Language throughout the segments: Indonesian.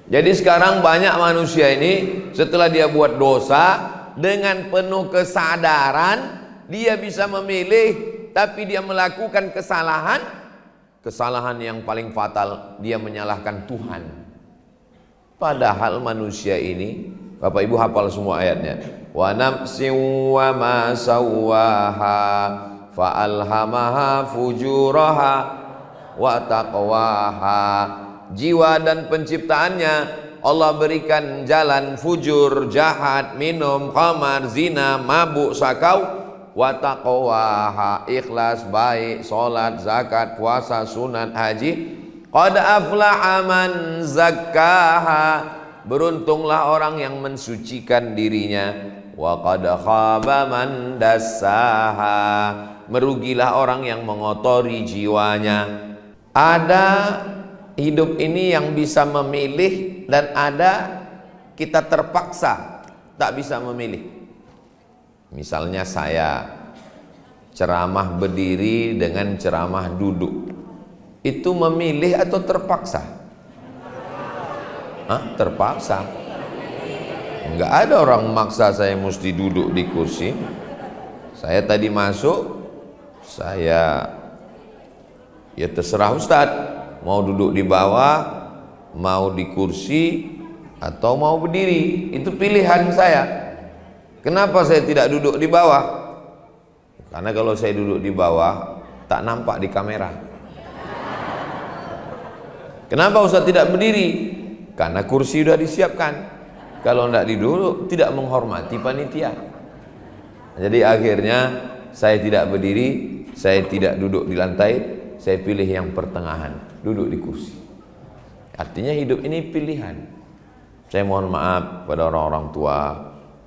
Jadi sekarang banyak manusia ini setelah dia buat dosa, dengan penuh kesadaran dia bisa memilih, tapi dia melakukan kesalahan yang paling fatal, dia menyalahkan Tuhan. Padahal manusia ini, Bapak Ibu hafal semua ayatnya. Wa nafsin wa ma sawwaha fa alhamaha fujuraha wa taqwaha. Jiwa dan penciptaannya Allah berikan jalan fujur, jahat, minum, khamar, zina, mabuk, sakau, wa taqwaha, ikhlas, baik, salat, zakat, puasa, sunat, haji. Qad aflaha man zakkaha, beruntunglah orang yang mensucikan dirinya. Wa qad khaba man dassaha, merugilah orang yang mengotori jiwanya. Ada hidup ini yang bisa memilih, dan ada kita terpaksa tak bisa memilih. Misalnya saya ceramah berdiri dengan ceramah duduk, itu memilih atau terpaksa? Terpaksa. Enggak ada orang maksa saya mesti duduk di kursi. Saya tadi masuk, saya ya terserah Ustadz, mau duduk di bawah, mau di kursi, atau mau berdiri. Itu pilihan saya. Kenapa saya tidak duduk di bawah? Karena kalau saya duduk di bawah tak nampak di kamera. Kenapa Ustaz tidak berdiri? Karena kursi sudah disiapkan. Kalau tidak duduk tidak menghormati panitia. Jadi akhirnya saya tidak berdiri, saya tidak duduk di lantai, saya pilih yang pertengahan, duduk di kursi. Artinya hidup ini pilihan. Saya mohon maaf pada orang-orang tua,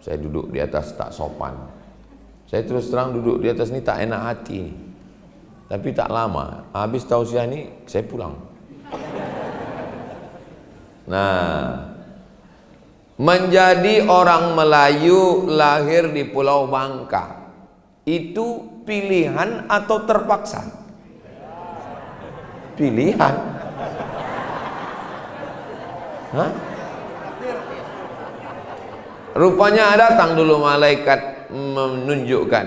saya duduk di atas tak sopan. Saya terus terang duduk di atas ini tak enak hati. Tapi tak lama, habis tausiah ini saya pulang. Nah, menjadi orang Melayu lahir di Pulau Bangka, itu pilihan atau terpaksa? Pilihan. Rupanya datang dulu malaikat menunjukkan,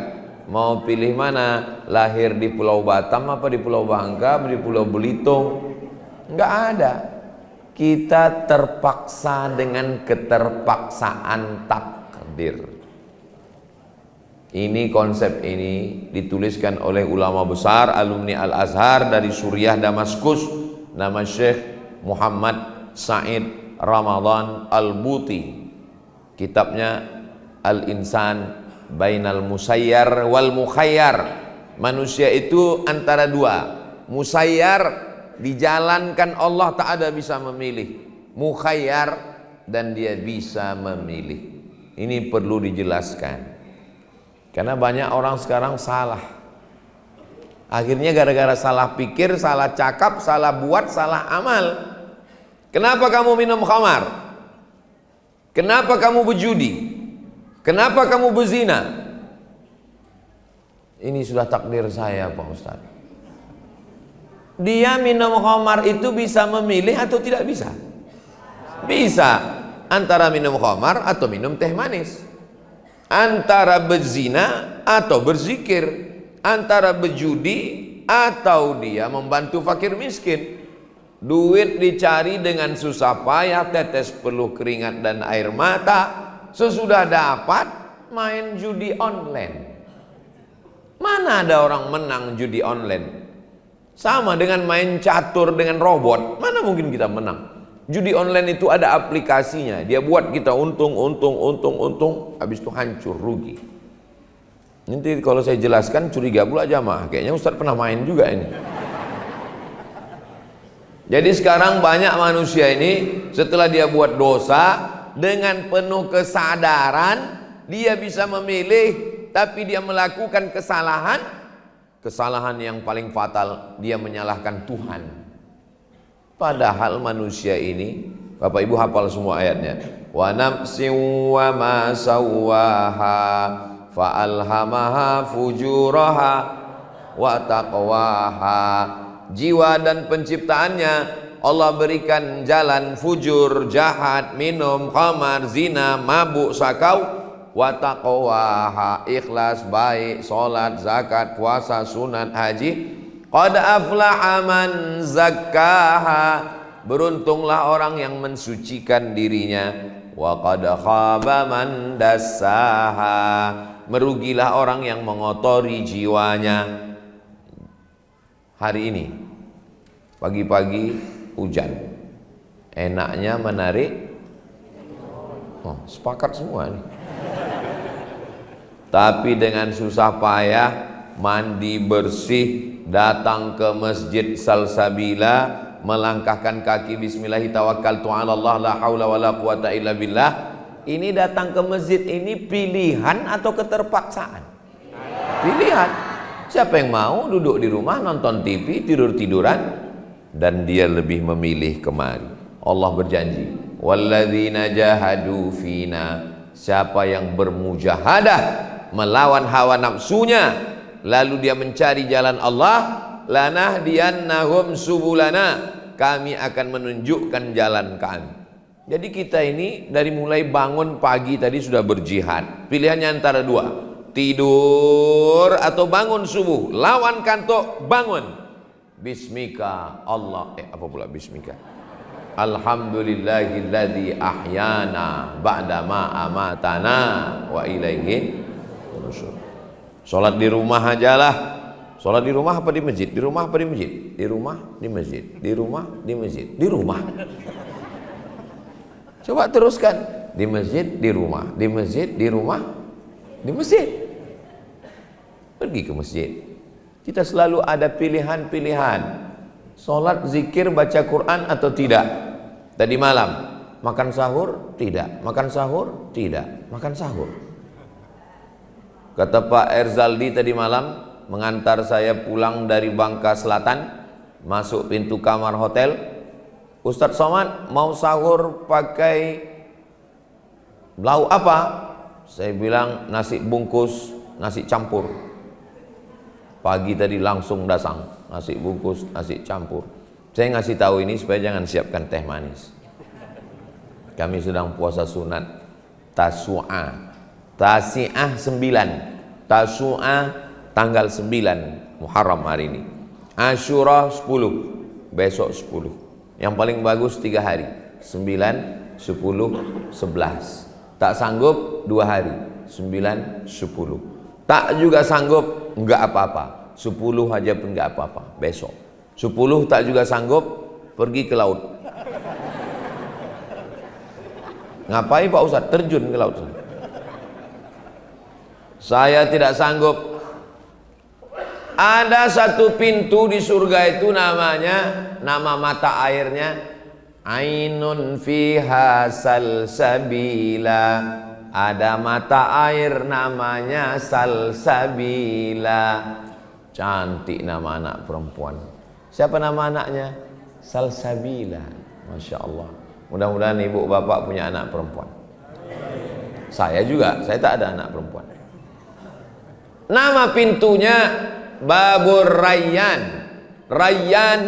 mau pilih mana, lahir di Pulau Batam apa di Pulau Bangka, di Pulau Belitung? Enggak ada. Kita terpaksa dengan keterpaksaan takdir. Ini konsep ini dituliskan oleh ulama besar alumni Al-Azhar dari Suriah Damaskus, nama Syekh Muhammad Said Ramadan Al-Buti. Kitabnya Al-Insan Bainal Musayyar wal Mukhayyar. Manusia itu antara dua. Musayyar, dijalankan Allah, tak ada bisa memilih. Mukhayyar, dan dia bisa memilih. Ini perlu dijelaskan, karena banyak orang sekarang salah. Akhirnya gara-gara salah pikir, salah cakap, salah buat, salah amal. Kenapa kamu minum khamar? Kenapa kamu berjudi? Kenapa kamu berzina? Ini sudah takdir saya, Pak Ustaz. Dia minum khamar itu bisa memilih atau tidak bisa? Bisa. Antara minum khamar atau minum teh manis, antara berzina atau berzikir, antara berjudi atau dia membantu fakir miskin. Duit dicari dengan susah payah, tetes peluh keringat dan air mata. Sesudah dapat, main judi online. Mana ada orang menang judi online? Sama dengan main catur dengan robot, mana mungkin kita menang? Judi online itu ada aplikasinya, dia buat kita untung, habis itu hancur, rugi. Nanti kalau saya jelaskan curiga pula jamaah, kayaknya Ustaz pernah main juga ini. Jadi sekarang banyak manusia ini setelah dia buat dosa, dengan penuh kesadaran dia bisa memilih, tapi dia melakukan kesalahan yang paling fatal, dia menyalahkan Tuhan. Padahal manusia ini, Bapak Ibu hafal semua ayatnya. Wa nafsin wa ma sawwaha fa alhamaha fujuraha wa taqwaha. Jiwa dan penciptaannya Allah berikan jalan fujur, jahat, minum, khamar, zina, mabuk, sakau, wa taqwaha, ikhlas, baik, salat, zakat, puasa, sunat, haji. Qad aflaha man zakkaha, beruntunglah orang yang mensucikan dirinya. Wa qad khaba man dassaha, merugilah orang yang mengotori jiwanya. Hari ini pagi-pagi hujan, enaknya menarik. Oh, sepakat semua nih. Tapi dengan susah payah, mandi bersih, datang ke masjid Salsabila, melangkahkan kaki bismillahi tawakkaltu 'ala Allah la haula wala quwata illa billah. Ini datang ke masjid ini pilihan atau keterpaksaan? Pilihan. Siapa yang mau duduk di rumah nonton TV, tidur-tiduran? Dan dia lebih memilih kemari. Allah berjanji, walladzina jahadu fina, siapa yang bermujahadah melawan hawa nafsunya, lalu dia mencari jalan Allah, lanahdiyannahum subulana, kami akan menunjukkan jalan kami. Jadi kita ini dari mulai bangun pagi tadi sudah berjihad. Pilihannya antara dua, tidur atau bangun subuh. Lawan kantuk, bangun. Bismika Allah, apa pula bismika? Alhamdulillahilladzi ahyana ba'dama amatana wa ilaihi nusyur. Salat di rumah ajalah. Salat di rumah apa di masjid? Di rumah apa di masjid? Di rumah, di masjid. Di rumah, di masjid. Di rumah. Coba teruskan. Di masjid, di rumah. Di masjid, di rumah. Di masjid. Pergi ke masjid. Kita selalu ada pilihan-pilihan. Salat, zikir, baca Quran atau tidak. Tadi malam makan sahur? Tidak. Makan sahur? Tidak. Makan sahur. Kata Pak Erzaldi tadi malam, mengantar saya pulang dari Bangka Selatan, masuk pintu kamar hotel. Ustadz Somad, mau sahur pakai lauk apa? Saya bilang nasi bungkus, nasi campur. Pagi tadi langsung dasang, nasi bungkus, nasi campur. Saya ngasih tahu ini supaya jangan siapkan teh manis. Kami sedang puasa sunat Tasu'ah, Tasi'ah 9, Tasu'ah tanggal 9 Muharram hari ini, Asyura 10, besok 10. Yang paling bagus 3 hari, 9, 10, 11. Tak sanggup 2 hari, 9, 10. Tak juga sanggup, enggak apa-apa, 10 aja pun enggak apa-apa, besok. 10 tak juga sanggup, pergi ke laut. Ngapain Pak Ustadz? Terjun ke laut. Saya tidak sanggup. Ada satu pintu di surga itu namanya, nama mata airnya Ainun fiha salsabila. Ada mata air namanya Salsabila. Cantik nama anak perempuan. Siapa nama anaknya? Salsabila. Masya Allah. Mudah-mudahan ibu bapak punya anak perempuan. Saya juga, saya tak ada anak perempuan. Nama pintunya Babur Rayyan. Rayyan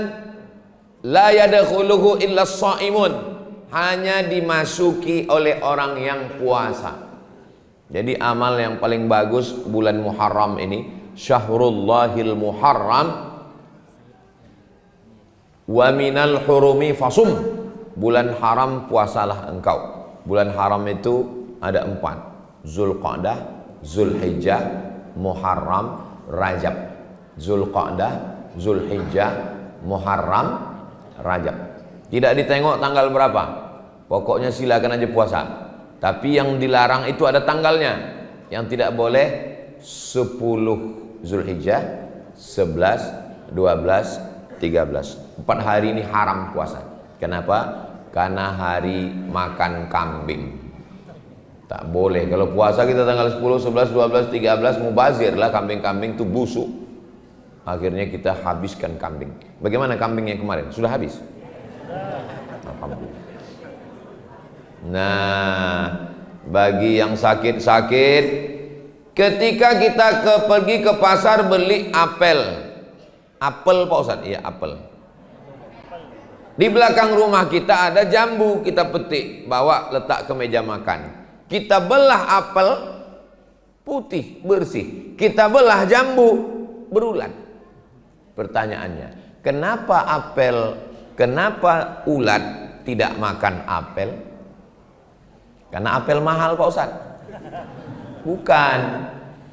la yadkhuluhu illa shaimun. Hanya dimasuki oleh orang yang puasa. Jadi amal yang paling bagus bulan Muharram ini, Syahrullahil Muharram, wa minal hurumi fasum. Bulan haram puasalah engkau. Bulan haram itu ada 4: Zulqa'dah, Zulhijjah, Muharram, Rajab. Zulqa'dah, Zulhijjah, Muharram, Rajab. Tidak ditengok tanggal berapa. Pokoknya silakan aja puasa. Tapi yang dilarang itu ada tanggalnya. Yang tidak boleh 10 Zulhijjah, 11, 12, 13. 4 hari ini haram puasa. Kenapa? Karena hari makan kambing. Tak boleh. Kalau puasa kita tanggal 10, 11, 12, 13 mubazir lah, kambing-kambing itu busuk. Akhirnya kita habiskan kambing. Bagaimana kambingnya kemarin? Sudah habis? Alhamdulillah. Nah, bagi yang sakit-sakit, ketika kita pergi ke pasar beli apel. Apel Pak Ustadz? Iya apel. Di belakang rumah kita ada jambu, kita petik, bawa letak ke meja makan. Kita belah apel putih, bersih. Kita belah jambu, berulat. Pertanyaannya, kenapa ulat tidak makan apel? Karena apel mahal Pak Ustadz? Bukan.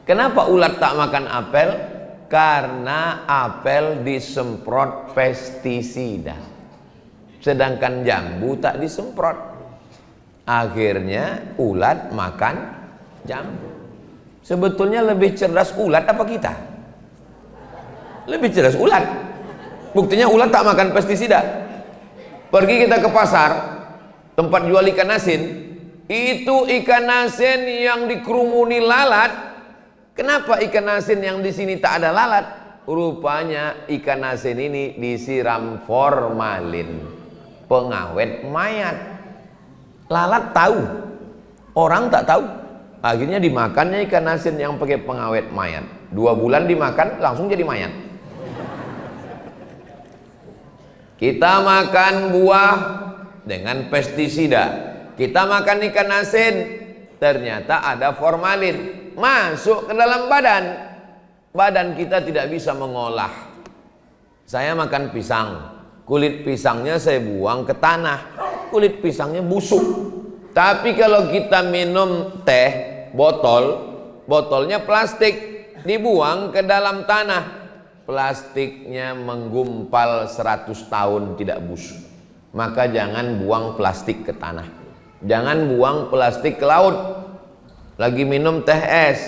Kenapa ulat tak makan apel? Karena apel disemprot pestisida, sedangkan jambu tak disemprot. Akhirnya ulat makan jambu. Sebetulnya lebih cerdas ulat apa kita? Lebih cerdas ulat. Buktinya ulat tak makan pestisida. Pergi kita ke pasar, tempat jual ikan asin, itu ikan asin yang dikerumuni lalat. Kenapa ikan asin yang di sini tak ada lalat? Rupanya ikan asin ini disiram formalin, pengawet mayat. Lalat tahu, orang tak tahu. Akhirnya dimakannya ikan asin yang pakai pengawet mayat. 2 bulan dimakan langsung jadi mayat. Kita makan buah dengan pestisida. Kita makan ikan asin, ternyata ada formalin masuk ke dalam badan. Badan kita tidak bisa mengolah. Saya makan pisang, kulit pisangnya saya buang ke tanah, kulit pisangnya busuk. Tapi kalau kita minum teh, botolnya plastik, dibuang ke dalam tanah, plastiknya menggumpal 100 tahun tidak busuk. Maka jangan buang plastik ke tanah, jangan buang plastik ke laut. Lagi minum teh es,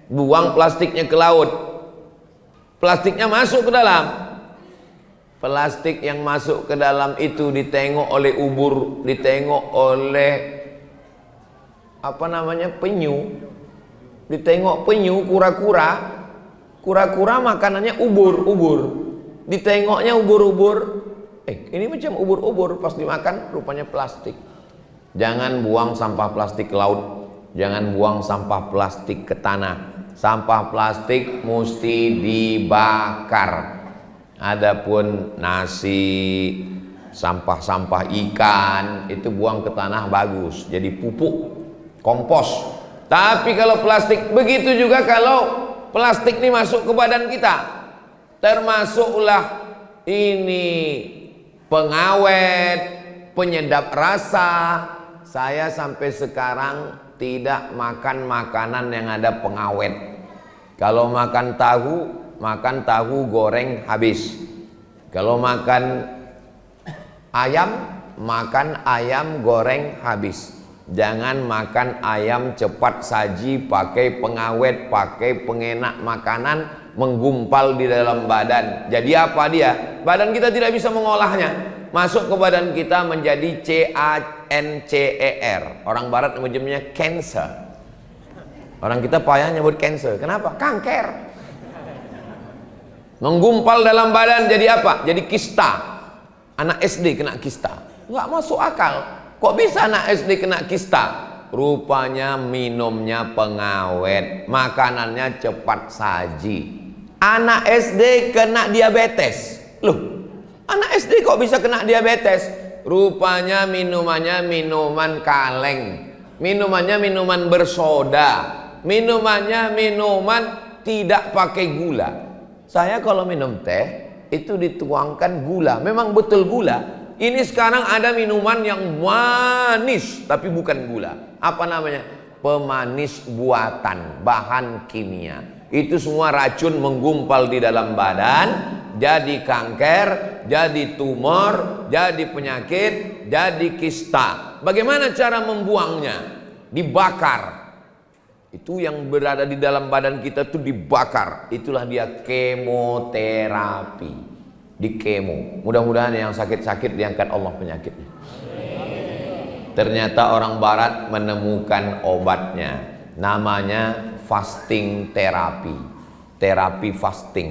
buang plastiknya ke laut, plastiknya masuk ke dalam. Plastik yang masuk ke dalam itu ditengok oleh ubur, ditengok oleh penyu, ditengok penyu, kura-kura makanannya ubur, ditengoknya ubur-ubur, ini macam ubur-ubur, pas dimakan rupanya plastik. Jangan buang sampah plastik ke laut, jangan buang sampah plastik ke tanah. Sampah plastik mesti dibakar. Adapun nasi, sampah-sampah ikan itu buang ke tanah bagus, jadi pupuk, kompos. Tapi kalau plastik, begitu juga kalau plastik ini masuk ke badan kita, termasuklah ini pengawet, penyedap rasa. Saya sampai sekarang tidak makan makanan yang ada pengawet. Kalau makan tahu goreng habis. Kalau makan ayam goreng habis. Jangan makan ayam cepat saji pakai pengawet, pakai pengenak makanan, menggumpal di dalam badan. Jadi apa dia? Badan kita tidak bisa mengolahnya. Masuk ke badan kita menjadi CANCER. Orang barat menyebutnya cancer. Orang kita payah nyebut cancer. Kenapa? Kanker. Menggumpal dalam badan jadi apa? Jadi kista. Anak SD kena kista. Nggak masuk akal. Kok bisa anak SD kena kista? Rupanya minumnya pengawet, makanannya cepat saji. Anak SD kena diabetes. Loh, anak SD kok bisa kena diabetes? Rupanya minumannya minuman kaleng, minumannya minuman bersoda, minumannya minuman tidak pakai gula. Saya kalau minum teh itu dituangkan gula, memang betul gula. Ini sekarang ada minuman yang manis tapi bukan gula. Apa namanya? Pemanis buatan, bahan kimia. Itu semua racun menggumpal di dalam badan, jadi kanker, jadi tumor, jadi penyakit, jadi kista. Bagaimana cara membuangnya? Dibakar. Itu yang berada di dalam badan kita itu dibakar. Itulah dia kemoterapi. Di kemo. Mudah-mudahan yang sakit-sakit diangkat Allah penyakitnya. Ternyata orang barat menemukan obatnya. Namanya fasting terapi. Terapi fasting.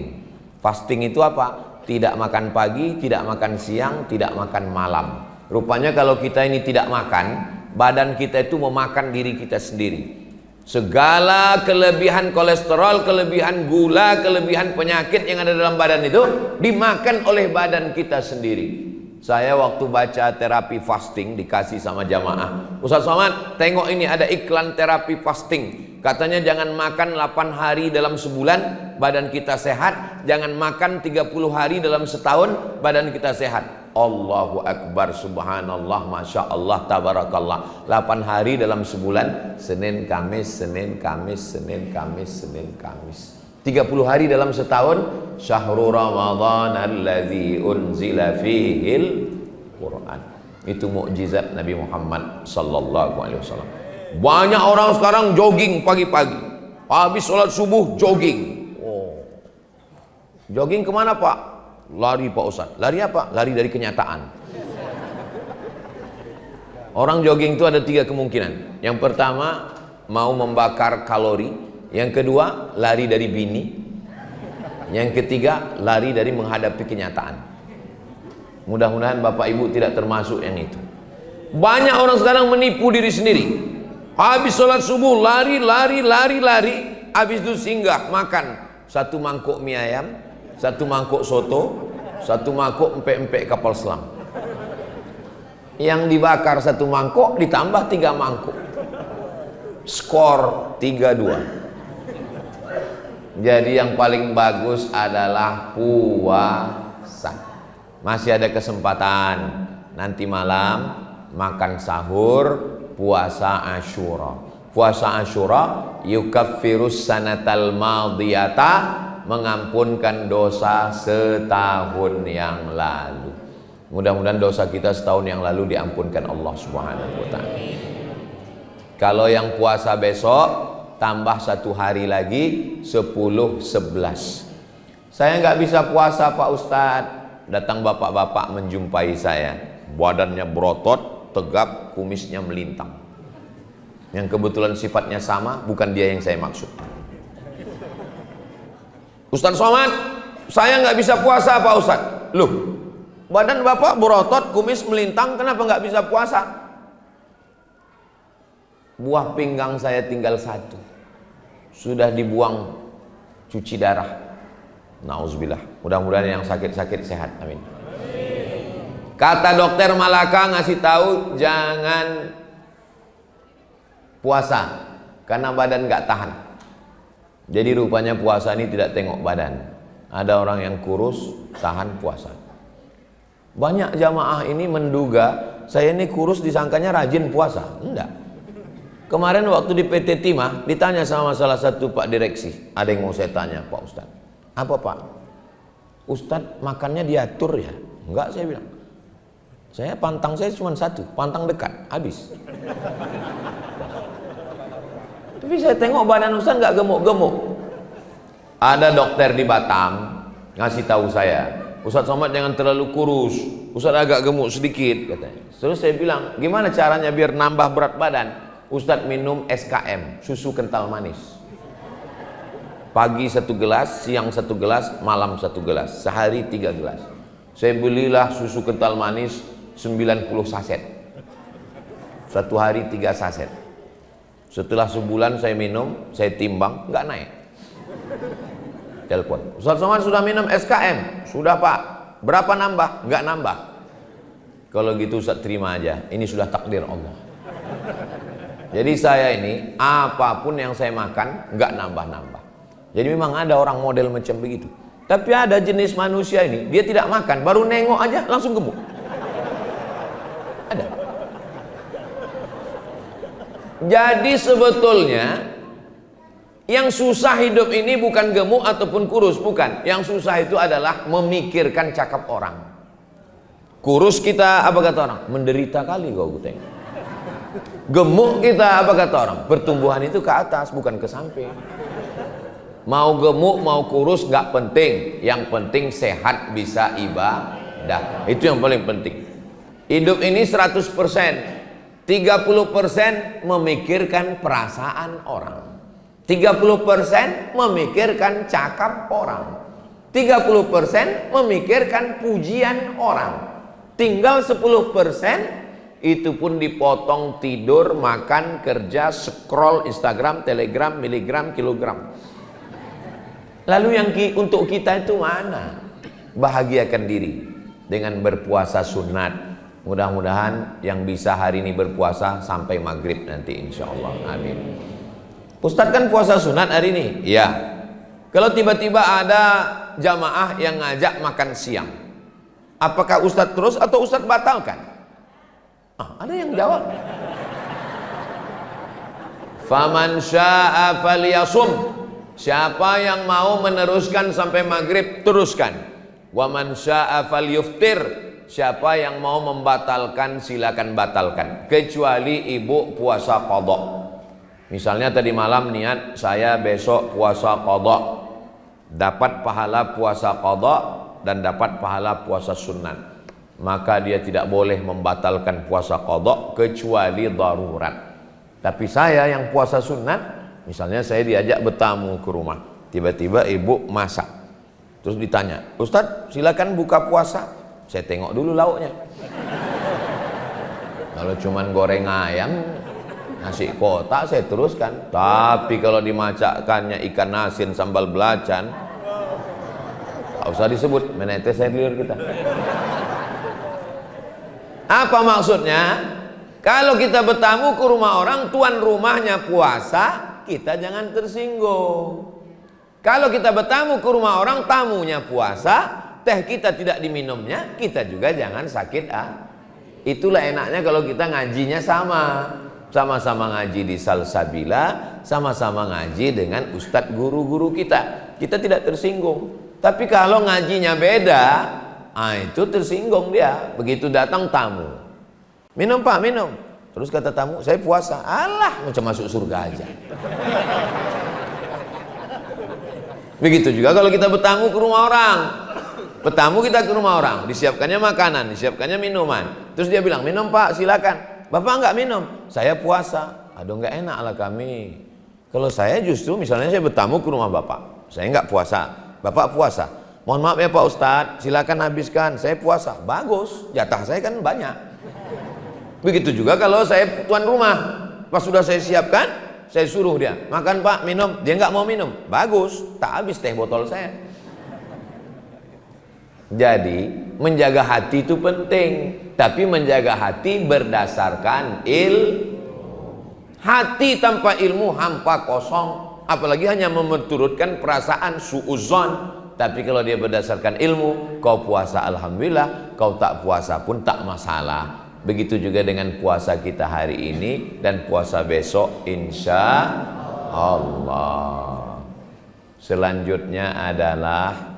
Fasting itu apa? Tidak makan pagi, tidak makan siang, tidak makan malam. Rupanya kalau kita ini tidak makan, badan kita itu memakan diri kita sendiri. Segala kelebihan kolesterol, kelebihan gula, kelebihan penyakit yang ada dalam badan itu dimakan oleh badan kita sendiri. Saya waktu baca terapi fasting dikasih sama jamaah, Ustaz Somad, tengok ini ada iklan terapi fasting. Katanya jangan makan 8 hari dalam sebulan, badan kita sehat. Jangan makan 30 hari dalam setahun, badan kita sehat. Allahu Akbar, subhanallah, masya Allah, tabarakallah. 8 hari dalam sebulan, Senin, Kamis, Senin, Kamis, Senin, Kamis, Senin, Kamis. 30 hari dalam setahun, syahrul Ramadan alladzi unzila fihil Quran. Itu mukjizat Nabi Muhammad sallallahu alaihi wasallam. Banyak orang sekarang jogging pagi-pagi, habis sholat subuh jogging. Oh, jogging kemana Pak? Lari Pak Ustaz. Lari apa? Lari dari kenyataan. Orang jogging itu ada 3 kemungkinan. Yang pertama, mau membakar kalori. Yang kedua, lari dari bini. Yang ketiga, lari dari menghadapi kenyataan. Mudah-mudahan Bapak Ibu tidak termasuk yang itu. Banyak orang sekarang menipu diri sendiri. Habis sholat subuh, lari. Habis itu singgah, makan 1 mangkuk mie ayam, 1 mangkuk soto, 1 mangkuk empek-empek kapal selam. Yang dibakar 1 mangkuk ditambah 3 mangkuk. Skor 3-2. Jadi yang paling bagus adalah puasa. Masih ada kesempatan. Nanti malam makan sahur, puasa Asyura. Puasa Asyura yukaffirus sanatal madiyata, mengampunkan dosa setahun yang lalu. Mudah-mudahan dosa kita setahun yang lalu diampunkan Allah Subhanahu wa taala. Kalau yang puasa besok tambah 1 hari lagi, 10-11. Saya nggak bisa puasa Pak Ustadz. Datang bapak-bapak menjumpai saya, badannya berotot, tegap, kumisnya melintang. Yang kebetulan sifatnya sama, bukan dia yang saya maksud. Ustadz Somad, saya nggak bisa puasa Pak Ustadz. Loh, badan bapak berotot, kumis melintang, kenapa nggak bisa puasa? Buah pinggang saya tinggal 1, sudah dibuang cuci darah. Nauzubillah. Mudah-mudahan yang sakit-sakit sehat. Amin. Kata dokter Malaka ngasih tahu jangan puasa karena badan nggak tahan. Jadi rupanya puasa ini tidak tengok badan. Ada orang yang kurus tahan puasa. Banyak jamaah ini menduga saya ini kurus disangkanya rajin puasa. Enggak. Kemarin waktu di PT Timah ditanya sama salah satu Pak Direksi, ada yang mau saya tanya Pak Ustadz. Apa Pak? Ustadz makannya diatur ya? Enggak, saya bilang. Saya pantang saya cuma 1, pantang dekat, habis. Tapi saya tengok badan Ustadz nggak gemuk-gemuk. Ada dokter di Batam ngasih tahu saya, Ustadz Somad jangan terlalu kurus, Ustadz agak gemuk sedikit katanya. Terus saya bilang, gimana caranya biar nambah berat badan? Ustadz minum SKM, susu kental manis. Pagi 1 gelas, siang 1 gelas, malam 1 gelas, sehari 3 gelas. Saya belilah susu kental manis 90 saset. 1 hari 3 saset. Setelah sebulan saya minum, saya timbang, nggak naik. Telepon, Ustadz Somad sudah minum SKM? Sudah Pak. Berapa nambah? Nggak nambah. Kalau gitu Ustadz terima aja, ini sudah takdir Allah. Jadi saya ini apapun yang saya makan nggak nambah-nambah. Jadi memang ada orang model macam begitu. Tapi ada jenis manusia ini, dia tidak makan, baru nengok aja langsung gemuk. Ada. Jadi sebetulnya yang susah hidup ini bukan gemuk ataupun kurus, bukan. Yang susah itu adalah memikirkan cakap orang. Kurus kita apa kata orang? Menderita kali kau tengok. Gemuk kita apa kata orang? Pertumbuhan itu ke atas bukan ke samping. Mau gemuk mau kurus nggak penting, yang penting sehat bisa ibadah. Itu yang paling penting. Hidup ini 100%, 30% memikirkan perasaan orang, 30% memikirkan cakap orang, 30% memikirkan pujian orang, tinggal 10% itu pun dipotong tidur, makan, kerja, scroll Instagram, Telegram, miligram, kilogram. Lalu yang untuk kita itu mana? Bahagiakan diri. dengan berpuasa sunat. Mudah-mudahan yang bisa hari ini berpuasa sampai maghrib nanti insya Allah. Amin. Ustadz kan puasa sunat hari ini. Iya. Kalau tiba-tiba ada jamaah yang ngajak makan siang, apakah Ustadz terus atau Ustadz batalkan? Ada yang jawab. Faman syaa falyasum. Siapa yang mau meneruskan sampai maghrib, teruskan. Wa man syaa falyuftir. Siapa yang mau membatalkan, silakan batalkan. Kecuali ibu puasa qadha. Misalnya tadi malam niat saya besok puasa qadha, dapat pahala puasa qadha dan dapat pahala puasa sunat, maka dia tidak boleh membatalkan puasa qadha kecuali darurat. Tapi saya yang puasa sunat, misalnya saya diajak bertamu ke rumah, tiba-tiba ibu masak, terus ditanya, Ustadz silakan buka puasa. Saya tengok dulu lauknya. Kalau cuman goreng ayam, nasi kotak, saya teruskan. Tapi kalau dimasakkannya ikan asin sambal belacan, tak usah disebut, menetes saya liur kita. Apa maksudnya? Kalau kita bertamu ke rumah orang, tuan rumahnya puasa, kita jangan tersinggung. Kalau kita bertamu ke rumah orang, tamunya puasa, teh kita tidak diminumnya, kita juga jangan sakit Itulah enaknya kalau kita ngajinya sama-sama ngaji di Salsabila, sama-sama ngaji dengan ustadz guru-guru kita. Kita tidak tersinggung. Tapi kalau ngajinya beda, itu tersinggung dia. Begitu datang tamu, minum pak, minum. Terus kata tamu, saya puasa. Alah, macam masuk surga aja. Begitu juga kalau kita bertamu ke rumah orang. Bertamu kita ke rumah orang, disiapkannya makanan, disiapkannya minuman. Terus dia bilang, minum pak, silakan. Bapak enggak minum, saya puasa. Aduh, enggak enak lah kami. Kalau saya justru misalnya saya bertamu ke rumah bapak, saya enggak puasa, bapak puasa. Mohon maaf ya Pak Ustadz, silakan habiskan, saya puasa. Bagus, jatah saya kan banyak. Begitu juga kalau saya tuan rumah, pas sudah saya siapkan, saya suruh dia, makan pak, minum. Dia enggak mau minum, bagus, tak habis teh botol saya. Jadi menjaga hati itu penting, tapi menjaga hati berdasarkan hati tanpa ilmu hampa kosong, apalagi hanya menurutkan perasaan suuzon. Tapi kalau dia berdasarkan ilmu, kau puasa alhamdulillah, kau tak puasa pun tak masalah. Begitu juga dengan puasa kita hari ini dan puasa besok insya Allah. Selanjutnya adalah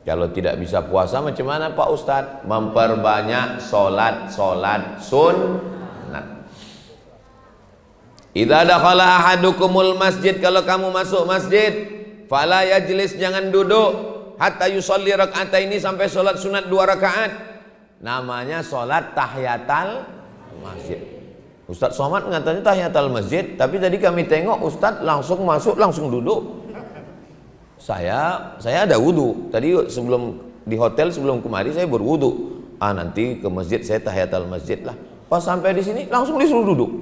kalau tidak bisa puasa macam mana Pak Ustadz? Memperbanyak solat sunat. Idza dakhala ahadukumul masjid, kalau kamu masuk masjid, fala yajlis, jangan duduk, hatta yusolli raka'ataini, sampai solat sunat 2 rakaat. Namanya solat tahiyatul masjid. Ustadz Somad mengatakan tahiyatul masjid, tapi tadi kami tengok Ustadz langsung masuk langsung duduk. Saya ada wudhu tadi sebelum di hotel, sebelum kemari saya berwudhu. Nanti ke masjid saya tahiyatul masjid lah. Pas sampai di sini langsung disuruh duduk.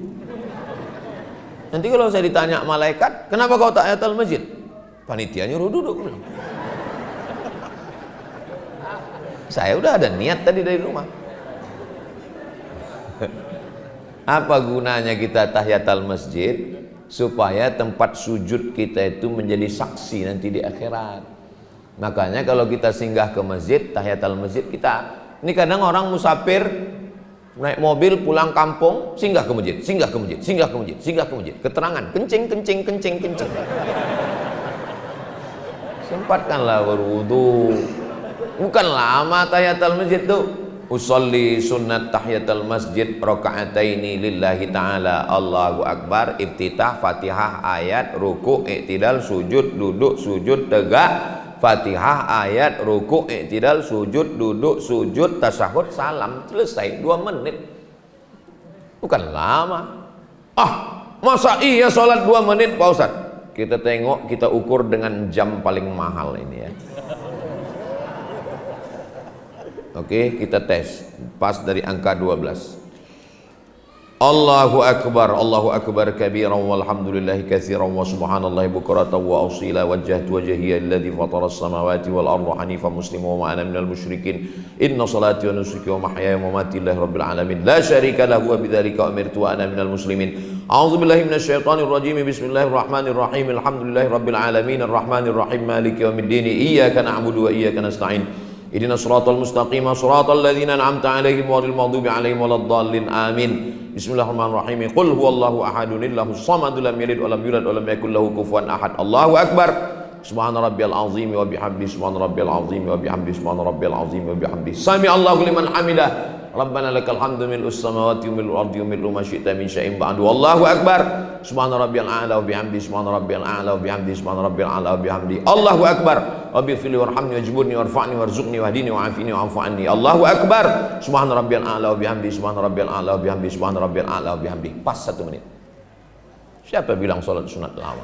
Nanti kalau saya ditanya malaikat, kenapa kau tahiyatul masjid? Panitia nyuruh duduk. Saya udah ada niat tadi dari rumah. Apa gunanya kita tahiyatul masjid? Supaya tempat sujud kita itu menjadi saksi nanti di akhirat. Makanya kalau kita singgah ke masjid, tahiyatul masjid kita. Ini kadang orang musafir naik mobil pulang kampung, singgah ke masjid, singgah ke masjid, singgah ke masjid, singgah ke masjid. Keterangan, kencing. Sempatkanlah berwudu. Bukan lama tahiyatul masjid tuh. Usolli sunnat tahiyatul masjid raka'ataini lillahi ta'ala, Allahu Akbar, iftitah, fatihah, ayat, ruku', i'tidal, sujud, duduk, sujud, tegak, fatihah, ayat, ruku', i'tidal, sujud, duduk, sujud, tasyahud, salam, selesai 2 menit. Bukan lama. Masa iya sholat 2 menit Pak Ustadz? Kita tengok, kita ukur dengan jam paling mahal ini ya. Oke, kita tes. Pas dari angka 12. Allahu akbar kabiran walhamdulillahi katsiran wa subhanallahi bukratan wa asila wajjahtu wajhiya alladhi fatara as-samawati wal arda hanifan musliman wa ma ana minal musyrikin inna salati wa nusuki wa mahyaya wa mamati lillahi rabbil alamin la syarika lahu wa bidzalika umirtu wa ana minal muslimin. A'udzu billahi minasy syaithanir rajim. Bismillahirrahmanirrahim. Alhamdulillahi rabbil alamin arrahmanir rahim maliki yaumiddin. Iyyaka na'budu wa iyyaka nasta'in. Ihdinas siratal mustaqim siratal ladzina an'amta 'alaihim ghairil maghdubi 'alaihim waladdallin. Amin. Bismillahirrahmanirrahim. Qul huwallahu ahadun lahus samad lam yalid wa lam yulad wa lam yakul lahu kufuwan ahad. Allahu akbar. Subhana rabbiyal azim wa bihamdi subhana rabbiyal azim wa bihamdi subhana rabbiyal azim wa bihamdi. Sami Allahu liman hamidah. Rabbana lakal hamdu mil'us samawati wa mil'ul ardi wa mil'u ma syi'ta min syai'in ba'du. Allahu akbar. Subhana rabbiyal a'la wa bihamdi subhana rabbiyal a'la wa bihamdi subhana rabbiyal a'la wa bihamdi. Allahu akbar. Rabbi fili warhamni wajburni warfa'ni warzuqni wahdini wa'afini wa'afu anni. Allahu akbar. Subhana rabbiyal a'la wa bihamdi subhana rabbiyal a'la wa bihamdi subhana rabbiyal a'la wa bihamdi. Pas 1 menit. Siapa bilang salat sunat lama?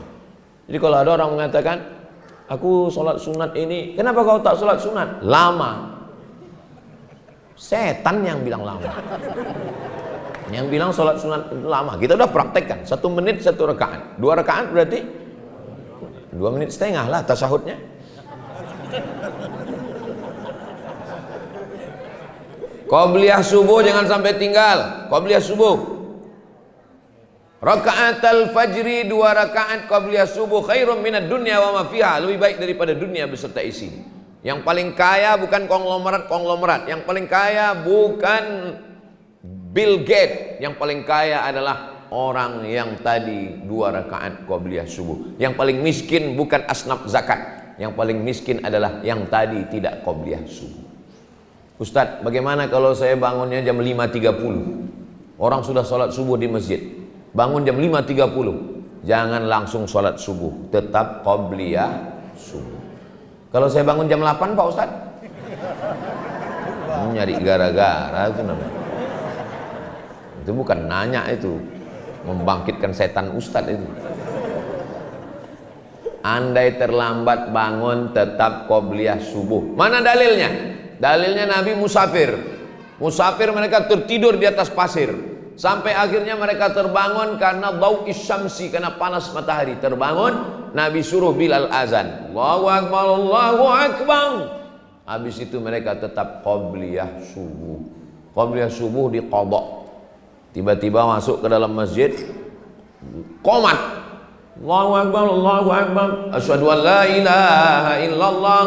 Jadi kalau ada orang mengatakan, aku salat sunat ini, kenapa kau tak salat sunat? Lama. Setan yang bilang lama. Yang bilang salat sunat lama. Kita udah praktekkan 1 menit 1 rakaat. 2 rakaat berarti 2 menit setengah lah tasyahudnya. Qabliyah subuh jangan sampai tinggal. Qabliyah subuh. Raka'atul fajri 2 rakaat qabliyah subuh khairum minad dunya wa ma fiha. Lebih baik daripada dunia beserta isi. Yang paling kaya bukan konglomerat. Yang paling kaya bukan Bill Gates. Yang paling kaya adalah orang yang tadi 2 rakaat qabliyah subuh. Yang paling miskin bukan asnaf zakat. Yang paling miskin adalah yang tadi tidak qabliyah subuh. Ustadz, bagaimana kalau saya bangunnya jam 5.30? Orang sudah sholat subuh di masjid. Bangun jam 5.30. Jangan langsung sholat subuh. Tetap qabliyah subuh. Kalau saya bangun jam 8 Pak Ustadz? Nyari gara-gara itu namanya. Itu bukan nanya itu. Membangkitkan setan Ustadz itu. Andai terlambat bangun tetap qabliyah subuh. Mana dalilnya? Dalilnya Nabi musafir. Musafir mereka tertidur di atas pasir. Sampai akhirnya mereka terbangun karena dhau'is syamsi, karena panas matahari. Terbangun, Nabi suruh Bilal azan. Allahu akbar, Allahu akbar. Habis itu mereka tetap qabliyah subuh. Qabliyah subuh diqadha. Tiba-tiba masuk ke dalam masjid, qomat. Allahu akbar, Allahu akbar. Asyhadu an la ilaha illallah.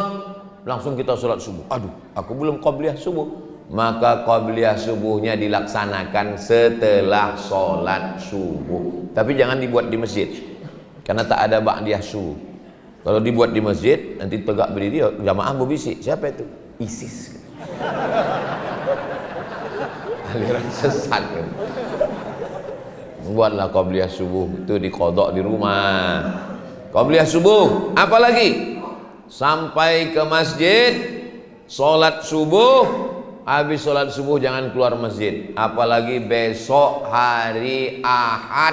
Langsung kita sholat subuh. Aduh, aku belum qabliyah subuh. Maka qabliyah subuhnya dilaksanakan setelah sholat subuh. Tapi jangan dibuat di masjid, karena tak ada ba'diyah subuh. Kalau dibuat di masjid, nanti tegak berdiri, jamaah berbisik. Siapa itu? ISIS. Aliran sesat. Buatlah qabliyah subuh itu diqadha di rumah. Qabliyah subuh, apa lagi? Sampai ke masjid, sholat subuh, habis sholat subuh jangan keluar masjid. Apalagi besok hari Ahad,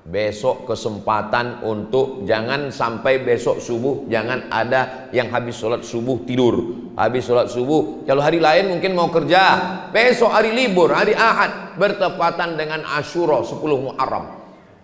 besok kesempatan untuk jangan sampai besok subuh, jangan ada yang habis sholat subuh tidur. Habis sholat subuh, kalau hari lain mungkin mau kerja, besok hari libur, hari Ahad, bertepatan dengan Asyura 10 Muharram.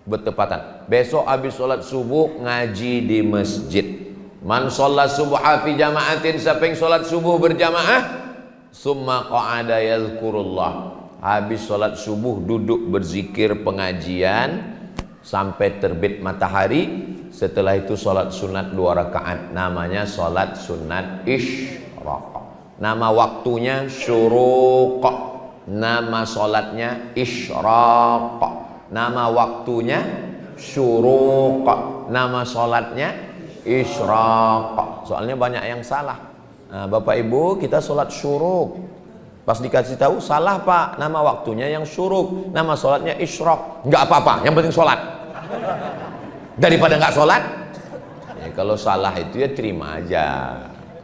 Bertepatan, besok habis sholat subuh ngaji di masjid. Man sholat subuha fi jama'atin, siapa yang sholat subuh berjamaah, summa qa'ada yadhkurullah, habis sholat subuh duduk berzikir pengajian sampai terbit matahari. Setelah itu sholat sunat 2 rakaat, namanya sholat sunat isyraq. Nama waktunya syuruq, nama sholatnya isyraq. Nama waktunya syuruq, nama sholatnya isyraq. Soalnya banyak yang salah. Nah, Bapak Ibu, kita sholat syuruq. Pas dikasih tahu, salah Pak, nama waktunya yang syuruq, nama sholatnya isyraq. Enggak apa-apa, yang penting sholat. Daripada enggak sholat, ya, kalau salah itu ya terima aja,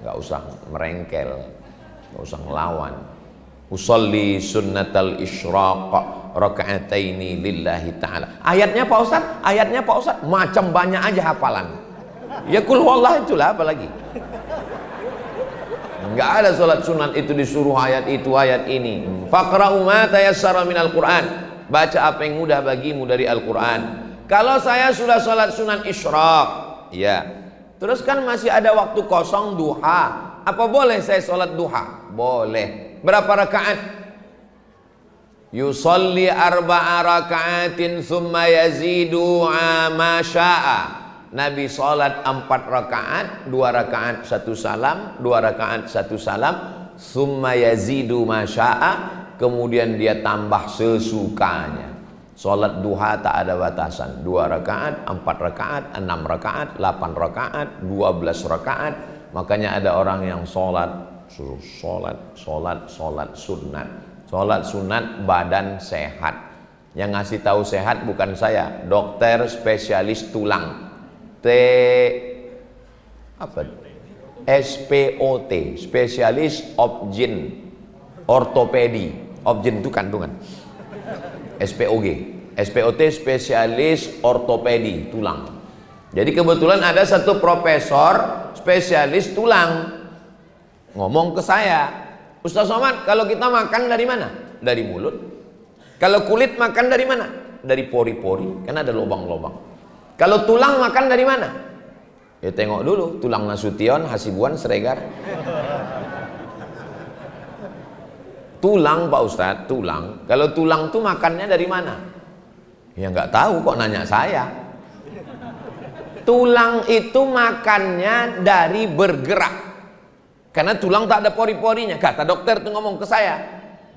enggak usah merengkel, enggak usah ngelawan. Usolli sunnatal isyraq raka'ataini lillahi ta'ala. Ayatnya Pak Ustaz, ayatnya Pak Ustaz, macam banyak aja hafalan. Ya kul wallah itulah, apalagi. Enggak ada sholat sunat itu disuruh ayat itu ayat ini. Faqra'u ma tayassara minal Qur'an. Baca apa yang mudah bagimu dari Al-Quran. Kalau saya sudah sholat sunat isyraq, ya, terus kan masih ada waktu kosong duha, apa boleh saya sholat duha? Boleh. Berapa rakaat? Yusalli arba'a raka'atin thumma yazidu ma sya'a. Nabi sholat 4 rakaat, 2 rakaat 1 salam, 2 rakaat 1 salam, thumma yazidu ma sya'a. Kemudian dia tambah sesukanya. Sholat duha tak ada batasan. 2 rakaat, 4 rakaat, 6 rakaat, 8 rakaat, 12 rakaat. Makanya ada orang yang sholat sunat. Sholat sunat badan sehat. Yang ngasih tahu sehat bukan saya, dokter spesialis tulang. SPOT, spesialis objin ortopedi. Objin itu kandungan. SPOT, spesialis ortopedi tulang. Jadi kebetulan ada satu profesor spesialis tulang ngomong ke saya, Ustaz Somad, kalau kita makan dari mana? Dari mulut. Kalau kulit makan dari mana? Dari pori-pori, kan ada lubang-lubang. Kalau tulang makan dari mana? Ya tengok dulu, tulang Nasution, Hasibuan, Sregar. Tulang Pak Ustadz, tulang. Kalau tulang tuh makannya dari mana? Ya nggak tahu, kok nanya saya. Tulang itu makannya dari bergerak. Karena tulang tak ada pori-porinya. Kata dokter tuh ngomong ke saya,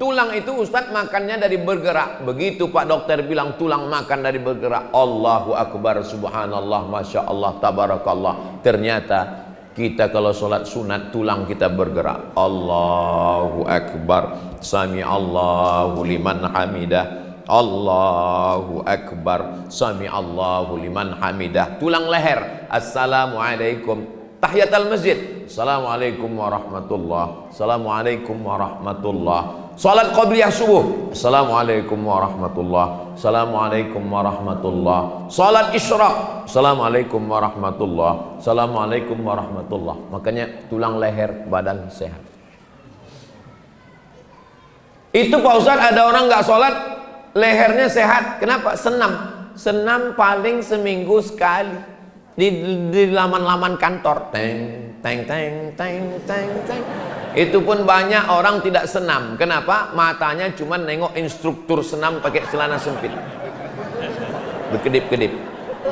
tulang itu Ustadz makannya dari bergerak. Begitu Pak dokter bilang tulang makan dari bergerak, Allahu Akbar, subhanallah, masya Allah, tabarakallah. Ternyata kita kalau sholat sunat tulang kita bergerak. Allahu Akbar, sami Allahu liman hamidah. Allahu Akbar, sami Allahu liman hamidah. Tulang leher, assalamualaikum. Tahiyatul masjid, assalamualaikum warahmatullah, assalamualaikum warahmatullah. Salat qabliyah subuh, assalamualaikum warahmatullah, assalamualaikum warahmatullah. Salat isyraq, assalamualaikum warahmatullah, assalamualaikum warahmatullah. Makanya tulang leher badan sehat. Itu Pak Ustaz, ada orang nggak sholat lehernya sehat. Kenapa? Senam paling seminggu sekali. Di laman-laman kantor, teng. Itu pun banyak orang tidak senam. Kenapa? Matanya cuma nengok instruktur senam pakai celana sempit, berkedip-kedip.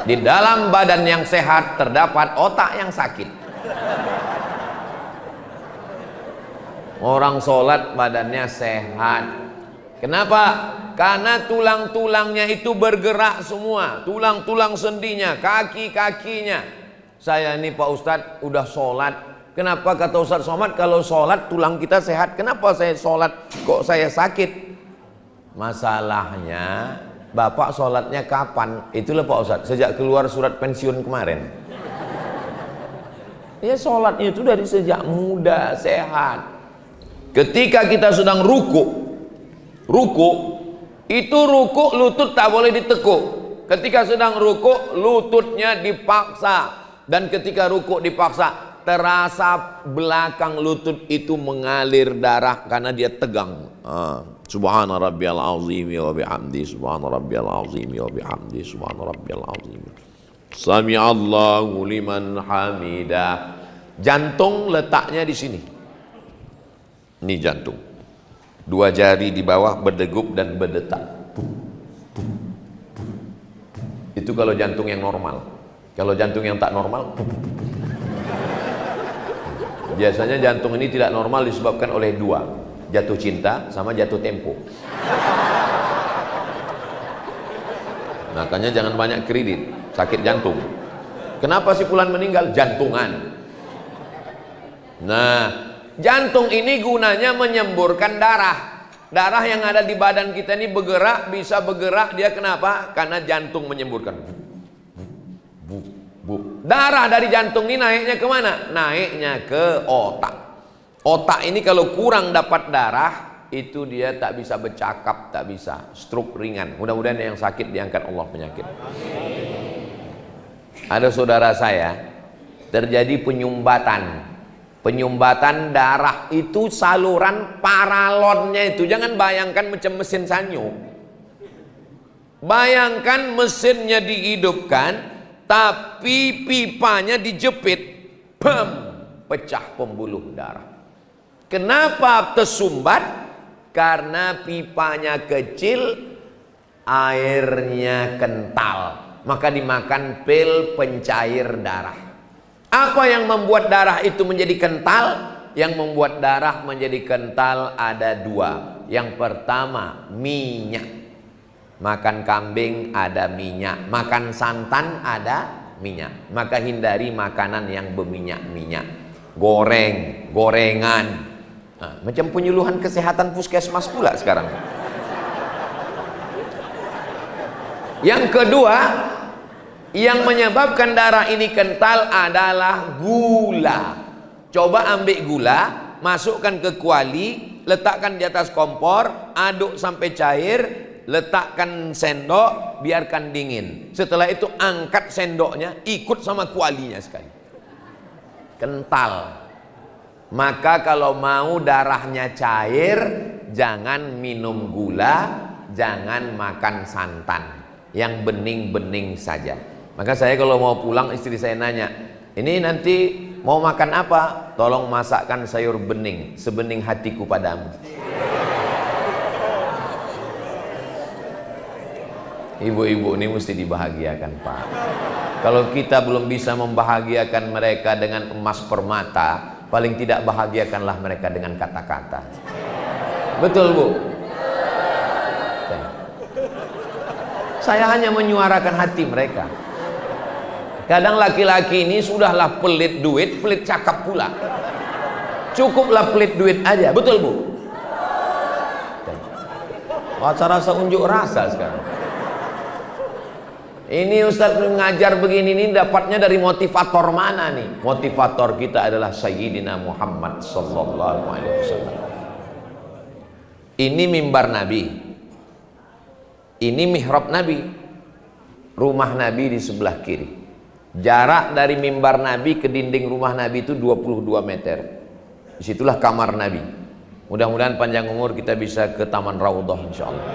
Di dalam badan yang sehat terdapat otak yang sakit. Orang sholat badannya sehat. Kenapa? Karena tulang-tulangnya itu bergerak semua, tulang-tulang sendinya, kaki-kakinya. Saya ini Pak Ustadz udah sholat. Kenapa kata Ustadz Somad kalau sholat tulang kita sehat? Kenapa saya sholat kok saya sakit? Masalahnya Bapak sholatnya kapan? Itulah Pak Ustadz, sejak keluar surat pensiun kemarin. Ya sholatnya itu dari sejak muda, sehat. Ketika kita sedang ruku itu ruku lutut tak boleh ditekuk. Ketika sedang ruku lututnya dipaksa, dan ketika ruku dipaksa terasa belakang lutut itu mengalir darah karena dia tegang. Subhana rabbiyal azim wa bihamdi, subhana rabbiyal azim wa bihamdi, subhana rabbiyal azim. Sami Allahu liman hamidah. Jantung letaknya di sini. Ini jantung. 2 jari di bawah berdegup dan berdetak. Itu kalau jantung yang normal. Kalau jantung yang tak normal, biasanya jantung ini tidak normal disebabkan oleh 2, jatuh cinta sama jatuh tempo. Makanya jangan banyak kredit, sakit jantung. Kenapa si fulan meninggal? Jantungan. Nah, jantung ini gunanya menyemburkan darah. Darah yang ada di badan kita ini bergerak, bisa bergerak. Dia kenapa? Karena jantung menyemburkan. Darah dari jantung ini naiknya kemana? Naiknya ke otak. Otak ini kalau kurang dapat darah, itu dia tak bisa bercakap, tak bisa. Stroke ringan. Mudah-mudahan yang sakit diangkat Allah penyakit. Ada saudara saya terjadi penyumbatan. Penyumbatan darah itu saluran paralonnya itu, jangan bayangkan macam mesin sanyo. Bayangkan mesinnya dihidupkan, tapi pipanya dijepit, bam, pecah pembuluh darah. Kenapa tersumbat? Karena pipanya kecil, airnya kental, maka dimakan pil pencair darah. Apa yang membuat darah itu menjadi kental? Yang membuat darah menjadi kental ada dua. Yang pertama, minyak. Makan kambing ada minyak, makan santan ada minyak. Maka hindari makanan yang berminyak-minyak, goreng, gorengan. Nah, macam penyuluhan kesehatan puskesmas pula sekarang. Yang kedua, yang menyebabkan darah ini kental adalah gula. Coba ambil gula, masukkan ke kuali, letakkan di atas kompor, aduk sampai cair, letakkan sendok, biarkan dingin. Setelah itu angkat sendoknya, ikut sama kualinya sekali. Kental. Maka kalau mau darahnya cair, jangan minum gula, jangan makan santan, yang bening-bening saja. Maka saya kalau mau pulang, istri saya nanya, ini nanti mau makan apa? Tolong masakkan sayur bening, sebening hatiku padamu. Ibu-ibu ini mesti dibahagiakan, Pak. Kalau kita belum bisa membahagiakan mereka dengan emas permata, paling tidak bahagiakanlah mereka dengan kata-kata. Betul, Bu? Saya hanya menyuarakan hati mereka. Kadang laki-laki ini sudahlah pelit duit, pelit cakap pula. Cukuplah pelit duit aja, betul, Bu? Rasa unjuk rasa sekarang. Ini Ustaz mengajar begini, ini dapatnya dari motivator mana nih? Motivator kita adalah Sayyidina Muhammad sallallahu alaihi wasallam. Ini mimbar Nabi. Ini mihrab Nabi. Rumah Nabi di sebelah kiri. Jarak dari mimbar Nabi ke dinding rumah Nabi itu 22 meter. Disitulah kamar Nabi. Mudah-mudahan panjang umur kita bisa ke Taman Raudhah insyaallah.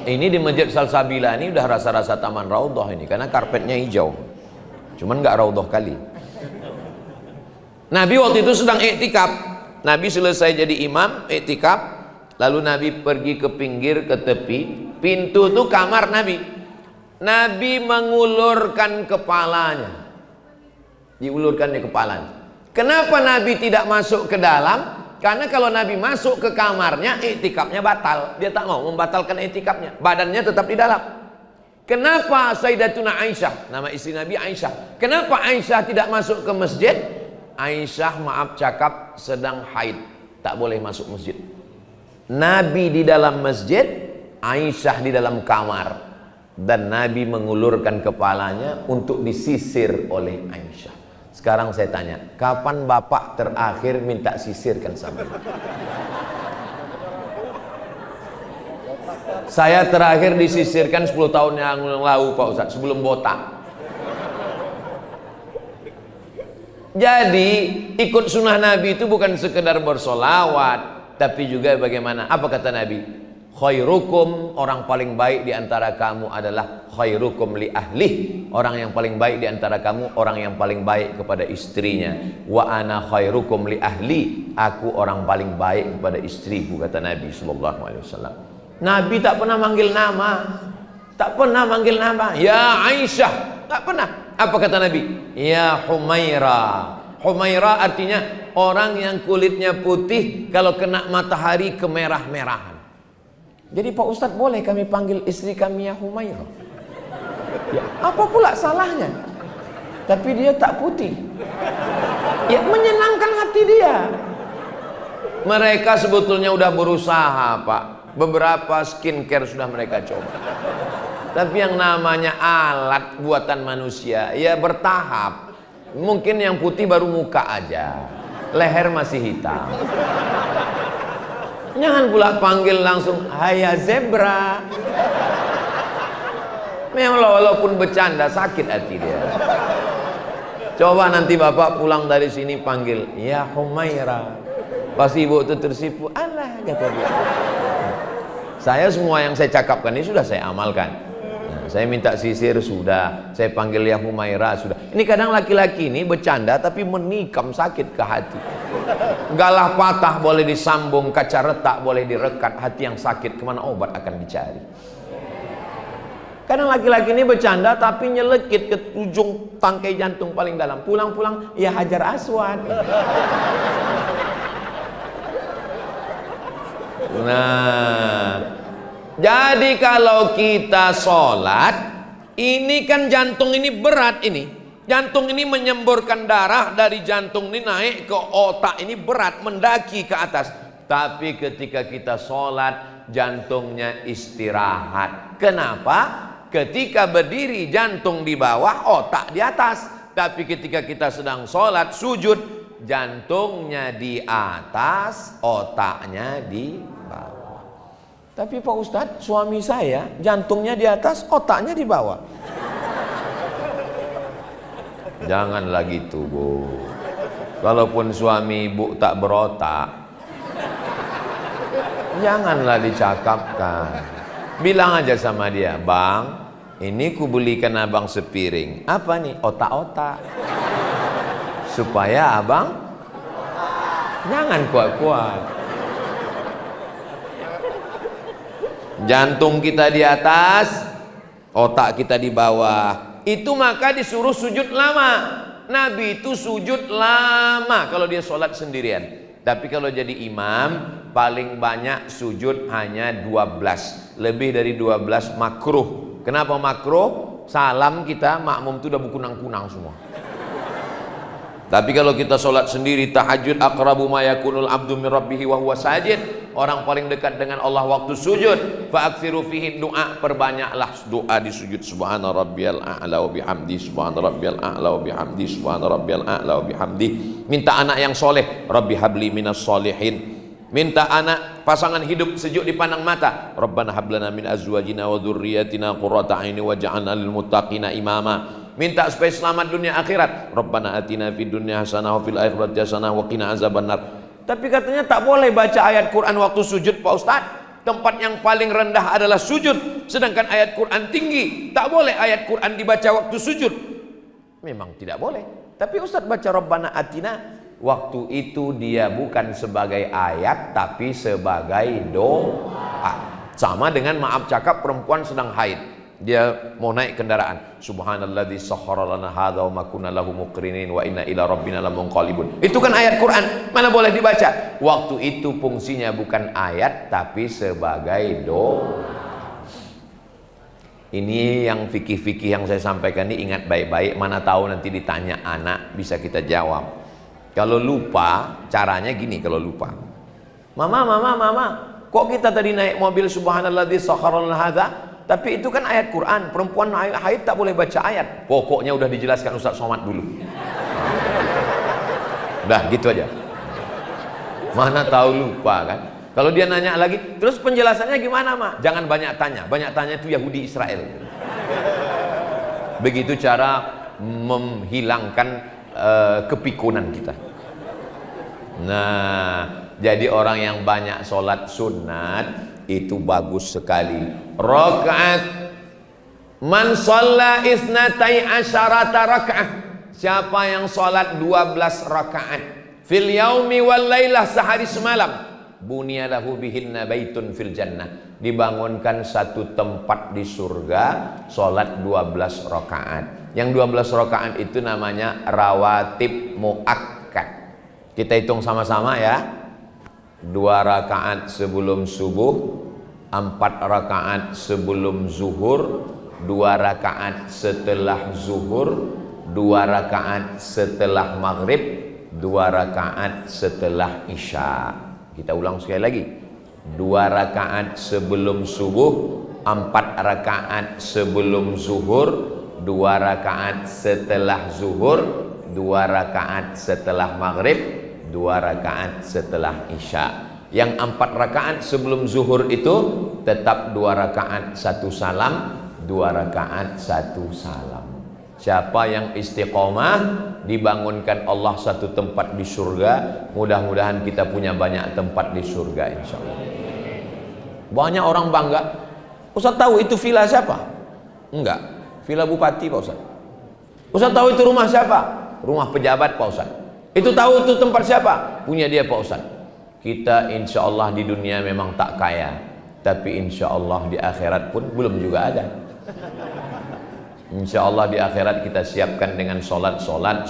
Ini di Masjid Salsabila ini udah rasa-rasa Taman Raudhah ini, karena karpetnya hijau. Cuman nggak Raudhah kali. Nabi waktu itu sedang iktikaf. Nabi selesai jadi imam iktikaf, lalu Nabi pergi ke pinggir, ke tepi. Pintu itu kamar Nabi. Nabi mengulurkan kepalanya. Diulurkan di kepalanya. Kenapa Nabi tidak masuk ke dalam? Karena kalau Nabi masuk ke kamarnya, iktikafnya batal. Dia tak mau membatalkan iktikafnya. Badannya tetap di dalam. Kenapa Sayyidatuna Aisyah, nama istri Nabi Aisyah, kenapa Aisyah tidak masuk ke masjid? Aisyah maaf cakap sedang haid, tak boleh masuk masjid. Nabi di dalam masjid, Aisyah di dalam kamar. Dan Nabi mengulurkan kepalanya untuk disisir oleh Aisyah. Sekarang saya tanya, kapan bapak terakhir minta sisirkan sama ibu? Saya terakhir disisirkan 10 tahun yang lalu Pak Ustaz, sebelum botak. Jadi ikut sunnah Nabi itu bukan sekedar bersolawat, tapi juga bagaimana? Apa kata Nabi? Khairukum, orang paling baik di antara kamu adalah khairukum li ahli. Orang yang paling baik di antara kamu, orang yang paling baik kepada istrinya. Wa ana khairukum li ahli, aku orang paling baik kepada istriku, kata Nabi sallallahu alaihi wasallam. Nabi tak pernah manggil nama. Tak pernah manggil nama. Ya Aisyah, tak pernah. Apa kata Nabi? Ya Humaira. Humaira artinya orang yang kulitnya putih, kalau kena matahari kemerah-merahan. Jadi Pak Ustadz, boleh kami panggil istri kami ya Humaira? Ya, apa pula salahnya? Tapi dia tak putih. Ya, menyenangkan hati dia. Mereka sebetulnya udah berusaha, Pak. Beberapa skincare sudah mereka coba. Tapi yang namanya alat buatan manusia, ya bertahap. Mungkin yang putih baru muka aja, leher masih hitam. Jangan pula panggil langsung Haya Zebra. Memang walaupun bercanda sakit hati dia. Coba nanti bapak pulang dari sini panggil ya Humaira. Pas ibu itu tersipu, alah kata dia. Saya semua yang saya cakapkan ini sudah saya amalkan. Nah, saya minta sisir sudah, saya panggil ya Humaira sudah. Ini kadang laki-laki ini bercanda tapi menikam sakit ke hati. Galah patah boleh disambung, kaca retak boleh direkat, hati yang sakit kemana obat akan dicari. Kadang laki-laki ini bercanda tapi nyelekit ke ujung tangkai jantung paling dalam. Pulang-pulang ya Hajar Aswad. Nah, jadi kalau kita sholat, ini kan jantung ini berat ini. Jantung ini menyemburkan darah dari jantung ini naik ke otak ini berat, mendaki ke atas. Tapi ketika kita sholat, jantungnya istirahat. Kenapa? Ketika berdiri jantung di bawah, otak di atas. Tapi ketika kita sedang sholat, sujud, jantungnya di atas, otaknya di bawah. Tapi Pak Ustadz, suami saya jantungnya di atas, otaknya di bawah. Janganlah gitu, Bu. Kalaupun suami Ibu tak berotak, janganlah dicakapkan. Bilang aja sama dia, Bang, ini ku belikan abang sepiring. Apa nih? Otak-otak. Supaya abang jangan kuat-kuat. Jantung kita di atas, otak kita di bawah. Itu maka disuruh sujud lama. Nabi itu sujud lama kalau dia sholat sendirian. Tapi kalau jadi imam, paling banyak sujud hanya 12. Lebih dari 12 makruh. Kenapa makruh? Salam kita makmum itu udah berkunang-kunang semua. Tapi kalau kita sholat sendiri, tahajud, aqrabu ma yakunul abdu min rabbihi wa huwa sajid, orang paling dekat dengan Allah waktu sujud. Fa'aksiru fihi doa, perbanyaklah doa di sujud. Subhana rabbiyal a'la wa bihamdi, subhana rabbiyal a'la wa bihamdi, subhana rabbiyal a'la wa bihamdi. Minta anak yang soleh, Rabbi habli minas solihin. Minta anak pasangan hidup sejuk dipandang mata, Rabbana hablana min azwajina wa dzurriyyatina qurrata a'yun waj'alna lil muttaqina imama. Minta supaya selamat dunia akhirat, Rabbana atina fid dunya hasanah wa fil akhirati hasanah wa qina azabannar. Tapi katanya tak boleh baca ayat Quran waktu sujud, Pak Ustadz. Tempat yang paling rendah adalah sujud, sedangkan ayat Quran tinggi. Tak boleh ayat Quran dibaca waktu sujud. Memang tidak boleh. Tapi Ustadz baca Rabbana atina, waktu itu dia bukan sebagai ayat tapi sebagai doa. Sama dengan maaf cakap perempuan sedang haid, dia mau naik kendaraan, subhanalladzi sakhkhara lana hadza wa ma kunna lahu muqrinin wa inna ila rabbina lamunqalibun. Itu kan ayat Quran, mana boleh dibaca. Waktu itu fungsinya bukan ayat tapi sebagai doa. Ini yang fikih-fikih yang saya sampaikan ini, ingat baik-baik, mana tahu nanti ditanya anak bisa kita jawab. Kalau lupa, caranya gini. Kalau lupa, mama, kok kita tadi naik mobil subhanalladzi sakhkhara lana hadza, tapi itu kan ayat Quran. Perempuan haid tak boleh baca ayat. Pokoknya udah dijelaskan Ustaz Somad dulu. Udah gitu aja. Mana tahu lupa kan. Kalau dia nanya lagi, terus penjelasannya gimana, Mak? Jangan banyak tanya. Banyak tanya itu Yahudi Israel. Begitu cara menghilangkan kepikunan kita. Nah, jadi orang yang banyak sholat sunat itu bagus sekali. Rakaat man shalla isnatai asyarata rakaat, siapa yang sholat 12 rakaat fil yaumi wal lailah, sehari semalam, bunyalahu bihinna baitun fil jannah, dibangunkan satu tempat di surga. Sholat 12 rakaat. Yang 12 rakaat itu namanya rawatib muakkad. Kita hitung sama-sama ya. 2 rakaat sebelum subuh, 4 rakaat sebelum zuhur, 2 rakaat setelah zuhur, 2 rakaat setelah maghrib, 2 rakaat setelah isya. Kita ulang sekali lagi. 2 rakaat sebelum subuh, 4 rakaat sebelum zuhur, 2 rakaat setelah zuhur, 2 rakaat setelah maghrib, 2 rakaat setelah isya. Yang 4 rakaat sebelum zuhur itu tetap 2 rakaat 1 salam, 2 rakaat 1 salam. Siapa yang istiqomah, dibangunkan Allah satu tempat di surga. Mudah-mudahan kita punya banyak tempat di surga, insya Allah. Banyak orang bangga. Ustaz tahu itu villa siapa? Enggak, villa bupati Pak Ustaz. Ustaz tahu itu rumah siapa? Rumah pejabat Pak Ustaz. Itu tahu itu tempat siapa? Punya dia Pak Ustaz. Kita insya Allah di dunia memang tak kaya, tapi insya Allah di akhirat pun belum juga ada. Insya Allah di akhirat kita siapkan dengan solat-solat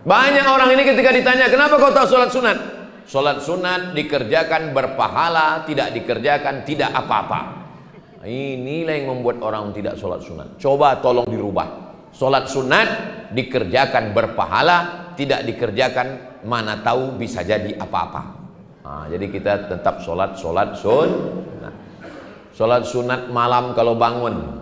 Banyak orang ini ketika ditanya, kenapa kau tak solat sunat? Solat sunat dikerjakan berpahala, tidak dikerjakan tidak apa-apa. Inilah yang membuat orang tidak solat sunat. Coba tolong dirubah. Solat sunat dikerjakan berpahala, tidak dikerjakan mana tahu bisa jadi apa-apa. Nah, jadi kita tetap solat sunat. Solat sunat malam kalau bangun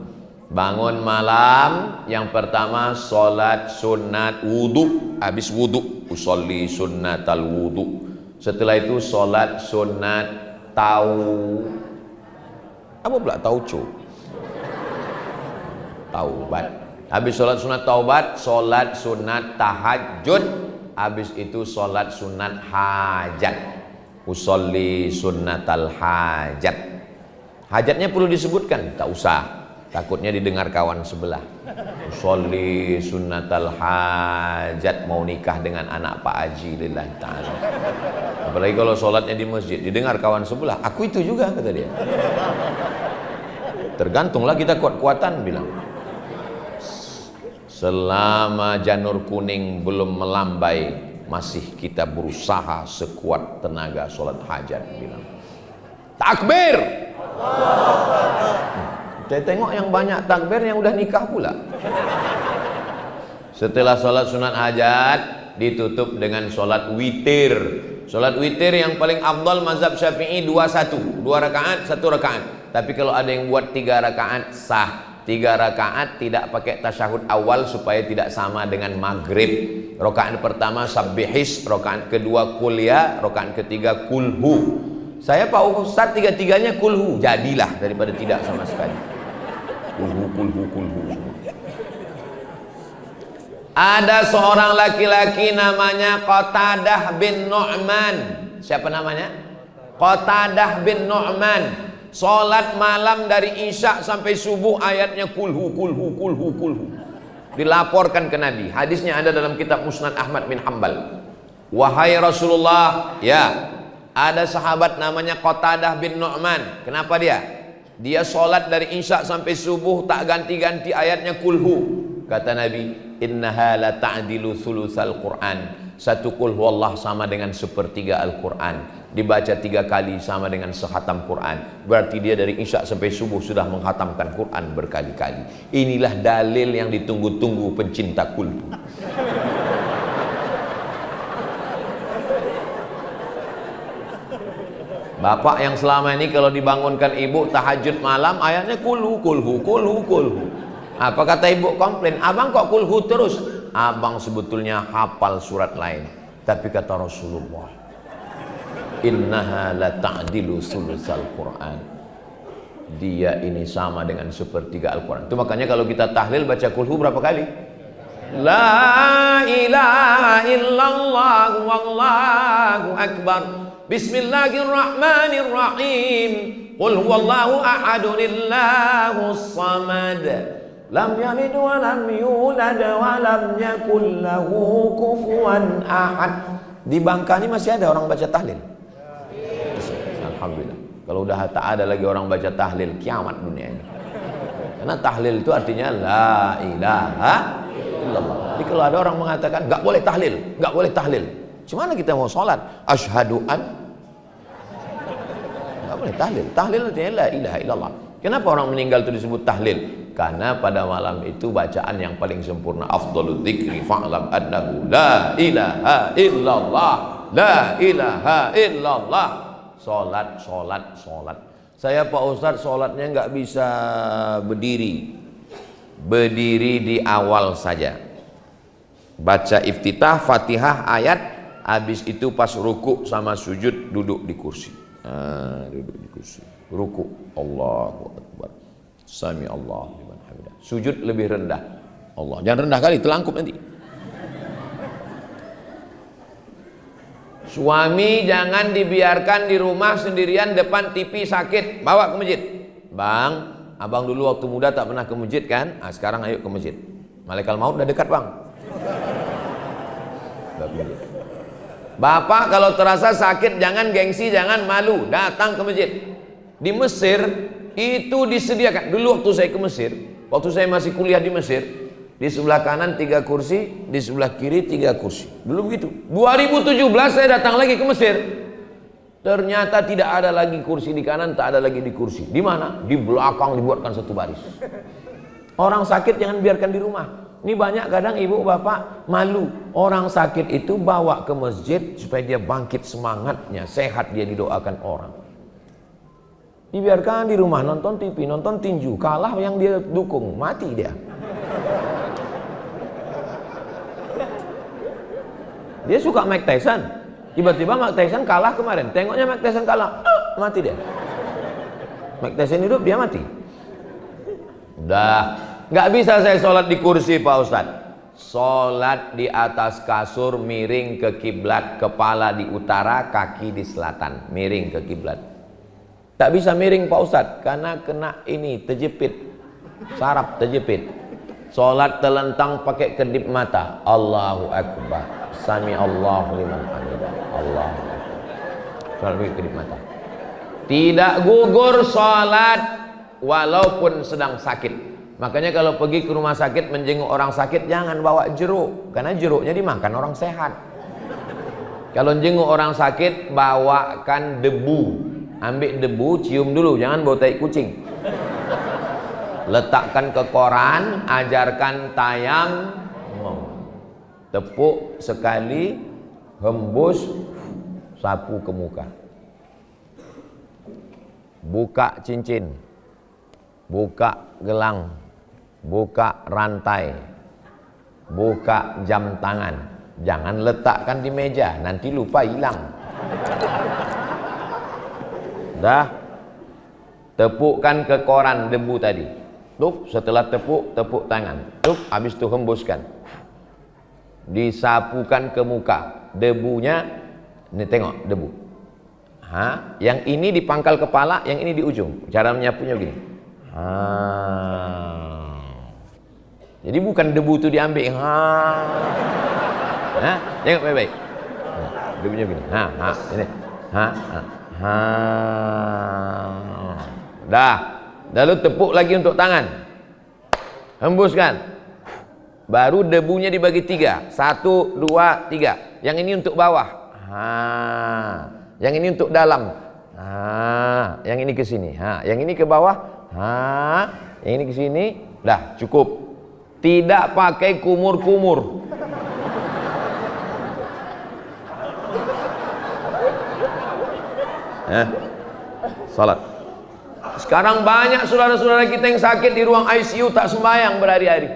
malam, yang pertama solat sunat wudu, habis wudu usolli sunnatal wudu. Setelah itu solat sunat taubat. Habis solat sunat taubat, solat sunat tahajud. Habis itu solat sunat hajat, usolli sunnatal hajat. Hajatnya perlu disebutkan? Tak usah, takutnya didengar kawan sebelah. Usolli sunnatal hajat, mau nikah dengan anak Pak Haji lillahi ta'ala. Apalagi kalau sholatnya di masjid, didengar kawan sebelah, aku itu juga, kata dia. Tergantunglah kita kuat-kuatan bilang. Selama janur kuning belum melambai, masih kita berusaha sekuat tenaga sholat hajat bilang. Takbir. Saya tengok yang banyak takbir yang udah nikah pula. Setelah sholat sunat hajat ditutup dengan sholat witir. Sholat witir yang paling afdal mazhab Syafi'i 2 rakaat 1 rakaat. Tapi kalau ada yang buat 3 rakaat sah. 3 rakaat tidak pakai tasyahud awal supaya tidak sama dengan maghrib. Rakaat pertama sabbihis, rakaat kedua kuliah, rakaat ketiga kulhu. Saya Pak Ustaz 3-3-nya kulhu, jadilah daripada tidak sama sekali. Kulhu. Ada seorang laki-laki namanya Qatadah bin Nu'man. Siapa namanya? Qatadah bin Nu'man. Salat malam dari Isya sampai subuh ayatnya kulhu. Dilaporkan ke Nabi. Hadisnya ada dalam kitab Musnad Ahmad bin Hanbal. Wahai Rasulullah, ya, ada sahabat namanya Qatadah bin Nu'man. Kenapa dia? Dia sholat dari Isya sampai subuh tak ganti-ganti ayatnya kulhu. Kata Nabi, innaha la ta'dilu thulutsal Qur'an. 1 qul huwallah sama dengan 1/3 Al-Quran. Dibaca 3 kali sama dengan sehatam Quran. Berarti dia dari Isya sampai subuh sudah menghatamkan Quran berkali-kali. Inilah dalil yang ditunggu-tunggu pencinta kulhu. Bapak yang selama ini kalau dibangunkan ibu tahajud malam ayatnya kulhu. Apa kata ibu komplain? Abang kok kulhu terus? Abang sebetulnya hafal surat lain. Tapi kata Rasulullah, innaha la ta'dilu thulutsal Qur'an. Dia ini sama dengan 1/3 Al-Quran. Itu makanya kalau kita tahlil baca kulhu berapa kali? La ilaha illallah wallahu akbar. Bismillahirrahmanirrahim. Qul huwallahu ahadun illahus samad. Lam yalid wa lam yulad wa lam yakul lahu kufuwan ahad. Di Bangka ini masih ada orang baca tahlil. Alhamdulillah. Kalau udah tak ada lagi orang baca tahlil, kiamat dunia ini. Karena tahlil itu artinya la ilaha illallah. Jadi kalau ada orang mengatakan enggak boleh tahlil. Gimana kita mau sholat? Asyhadu an. Enggak boleh tahlil. Tahlil artinya la ilaha illallah. Kenapa orang meninggal itu disebut tahlil? Karena pada malam itu bacaan yang paling sempurna. Afdhalul dzikri fa'lam annahu la ilaha illallah. La ilaha illallah. Sholat. Saya Pak Ustadz sholatnya nggak bisa berdiri di awal saja. Baca iftitah, fatihah, ayat. Habis itu pas ruku sama sujud duduk di kursi. Duduk di kursi. Ruku, Allahu Akbar. Sami Allah liman hamidah. Sujud lebih rendah. Allah, jangan rendah kali, telangkup nanti. Suami jangan dibiarkan di rumah sendirian depan TV sakit, bawa ke masjid. Bang, abang dulu waktu muda tak pernah ke masjid kan? Nah, sekarang ayo ke masjid. Malaikat maut udah dekat bang. Bapak kalau terasa sakit jangan gengsi, jangan malu, datang ke masjid. Di Mesir itu disediakan. Dulu waktu saya ke Mesir, waktu saya masih kuliah di Mesir, di sebelah kanan 3 kursi, di sebelah kiri 3 kursi. Dulu begitu. 2017 saya datang lagi ke Mesir. Ternyata tidak ada lagi kursi di kanan, tak ada lagi di kursi. Di mana? Di belakang dibuatkan satu baris. Orang sakit jangan biarkan di rumah. Ini banyak kadang ibu bapak malu. Orang sakit itu bawa ke masjid supaya dia bangkit semangatnya, sehat, dia didoakan orang. Dibiarkan di rumah nonton TV, nonton tinju, kalah yang dia dukung, mati dia. Dia suka Mike Tyson. Tiba-tiba Mike Tyson kalah kemarin. Tengoknya Mike Tyson kalah, mati dia. Mike Tyson hidup, dia mati. Udah, nggak bisa saya sholat di kursi Pak Ustadz. Sholat di atas kasur, miring ke kiblat, kepala di utara, kaki di selatan, miring ke kiblat. Tak bisa miring Pak Ustadz karena kena ini terjepit, saraf terjepit. Sholat terlentang pakai kedip mata. Allahu Akbar, Sami Allahu liman hamidah. Allahu Akbar. Sholat pakai kedip mata. Tidak gugur sholat walaupun sedang sakit. Makanya kalau pergi ke rumah sakit menjenguk orang sakit jangan bawa jeruk, karena jeruknya dimakan orang sehat. Kalau jenguk orang sakit bawakan debu. Ambil debu, cium dulu, jangan bawa tai kucing. Letakkan ke koran, ajarkan tayang, tepuk sekali, hembus, sapu ke muka. Buka cincin, buka gelang, buka rantai, buka jam tangan. Jangan letakkan di meja, nanti lupa hilang. Dah, tepukkan ke koran debu tadi. Tuh, setelah tepuk tangan. Tuh, habis itu hembuskan. Disapukan ke muka. Debunya, ini tengok debu. Yang ini di pangkal kepala, yang ini di ujung. Cara menyapunya begini. Jadi bukan debu itu diambil. Tengok baik-baik. Debunya begini. Ini. Dah. Lalu tepuk lagi untuk tangan. Hembuskan. Baru debunya dibagi 3. 1, 2, 3. Yang ini untuk bawah. Yang ini untuk dalam. Yang ini ke sini. Yang ini ke bawah. Yang ini ke sini. Dah, cukup. Tidak pakai kumur-kumur. Salat. Sekarang banyak saudara-saudara kita yang sakit di ruang ICU tak sembahyang berhari-hari.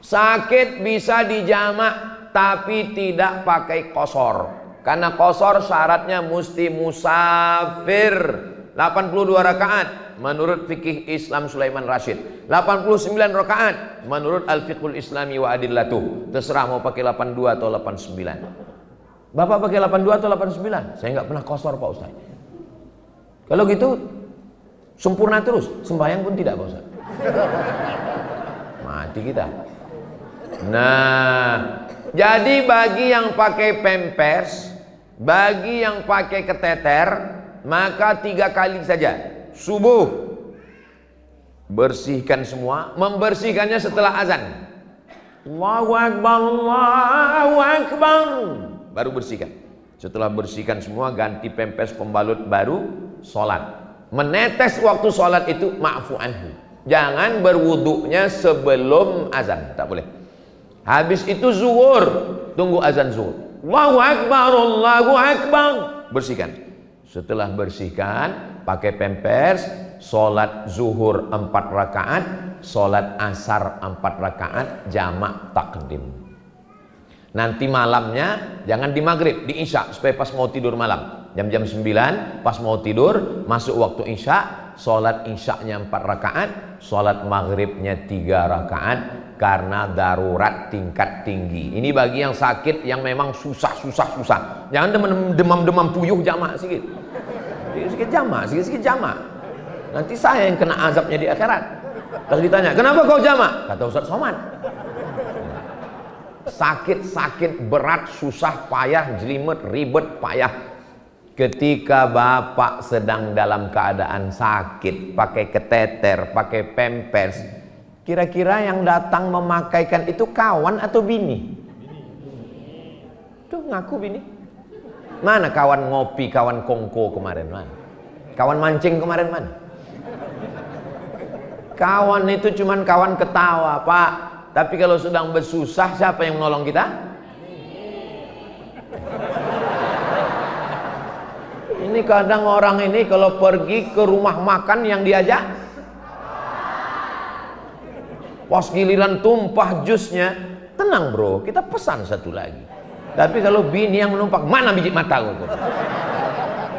Sakit bisa dijamak tapi tidak pakai qashar. Karena qashar syaratnya mesti musafir. 82 rakaat menurut fikih Islam Sulaiman Rashid. 89 rakaat menurut Al-Fiqhul Islami wa Adillatuh. Terserah mau pakai 82 atau 89. Bapak pakai 82 atau 89? Saya nggak pernah qashar Pak Ustaz. Kalau gitu sempurna terus, sembahyang pun tidak Pak Ustaz. Mati kita. Nah, jadi bagi yang pakai pampers, bagi yang pakai keteter, maka 3 kali saja. Subuh bersihkan semua, membersihkannya setelah azan. Allahu Akbar, Allahu Akbar. Baru bersihkan. Setelah bersihkan semua, ganti pempes pembalut baru, sholat. Menetes waktu sholat itu ma'fu anhu. Jangan berwuduknya sebelum azan, tak boleh. Habis itu zuhur, tunggu azan zuhur. Allahu Akbar, Allahu Akbar. Bersihkan. Setelah bersihkan, pakai pempers, sholat zuhur 4 rakaat, sholat asar 4 rakaat, jamak takdim. Nanti malamnya jangan di maghrib, di isya supaya pas mau tidur malam. Jam-jam 9 pas mau tidur, masuk waktu isya, sholat isyanya 4 rakaat, sholat maghribnya 3 rakaat, Karena darurat tingkat tinggi. Ini bagi yang sakit yang memang susah. Jangan demam puyuh jamak sikit. Sikit jamak. Nanti saya yang kena azabnya di akhirat. Terus ditanya, kenapa kau jamak? Kata Ustaz Somad, sakit berat, susah, payah, jelimet, ribet, payah. Ketika bapak sedang dalam keadaan sakit, pakai keteter, pakai pampers, kira-kira yang datang memakaikan itu kawan atau bini? Tuh ngaku bini. Mana kawan ngopi, kawan kongko kemarin? Mana? Kawan mancing kemarin mana? Kawan itu cuman kawan ketawa, Pak. Tapi kalau sedang bersusah, siapa yang menolong kita? Ini kadang orang ini kalau pergi ke rumah makan yang diajak, pas giliran tumpah jusnya, tenang bro, kita pesan satu lagi. Tapi kalau bini yang menumpang, mana biji mata gitu.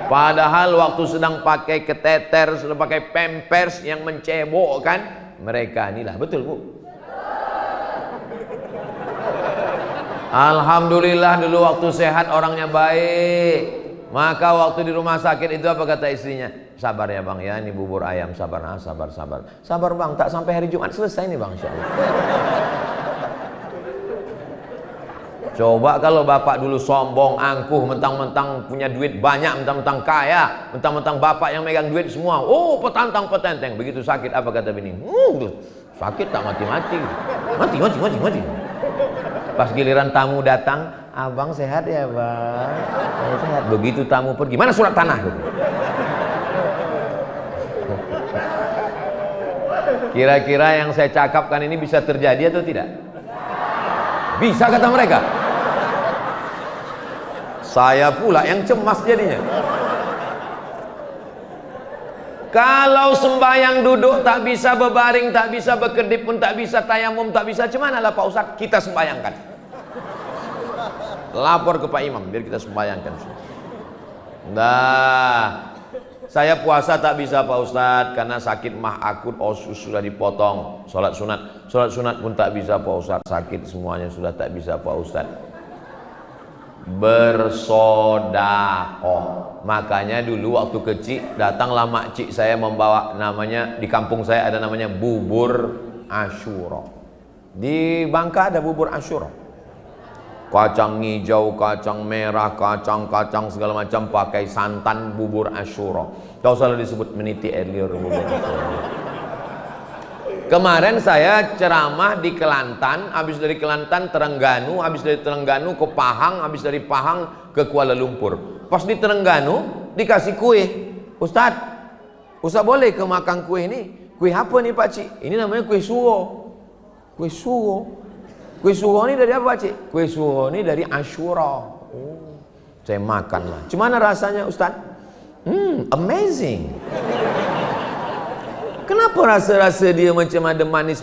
Padahal waktu sedang pakai keteter, sudah pakai pampers yang mencebokkan, mereka inilah, betul Bu? Alhamdulillah dulu waktu sehat orangnya baik. Maka waktu di rumah sakit itu apa kata istrinya? Sabar ya bang ya, ini bubur ayam, sabar bang, tak sampai hari Jumat selesai nih bang, insyaallah. Coba kalau bapak dulu sombong, angkuh, mentang-mentang punya duit banyak, mentang-mentang kaya, mentang-mentang bapak yang megang duit semua, oh petantang-petenteng, begitu sakit apa kata bini? Sakit tak mati-mati. Pas giliran tamu datang, abang sehat ya bang? Saya sehat. Begitu tamu pergi, mana surat tanah? Kira-kira yang saya cakapkan ini bisa terjadi atau tidak? Bisa kata mereka. Saya pula yang cemas jadinya. Kalau sembahyang duduk tak bisa, berbaring tak bisa, berkedip pun tak bisa, tayamum tak bisa, cuman lah Pak Ustadz, kita sembahyangkan. Lapor ke Pak Imam biar kita sembahyangkan. Nah, saya puasa tak bisa Pak Ustadz karena sakit mah akut, osus sudah dipotong. Sholat sunat pun tak bisa Pak Ustadz, sakit semuanya sudah tak bisa Pak Ustadz. Bersodakoh. Makanya dulu waktu kecil datanglah makcik saya membawa, namanya di kampung saya ada namanya bubur Asyura. Di Bangka ada bubur Asyura. Kacang hijau, kacang merah, kacang segala macam, pakai santan, bubur Asyura. Kau selalu disebut meniti elir bubur Asyura. Kemarin saya ceramah di Kelantan, habis dari Kelantan Terengganu, habis dari Terengganu ke Pahang, habis dari Pahang ke Kuala Lumpur. Pas di Terengganu dikasih kue. Ustadz boleh ke makan kue ini? Kue apa nih Pak Cik? Ini namanya kue suwo. Kue suwo. Kue suwo ini dari apa Pak Cik? Kue suwo ini dari Asyura. Oh, saya makan lah. Gimana rasanya Ustadz? Amazing. Kenapa rasa-rasa dia macam ada manis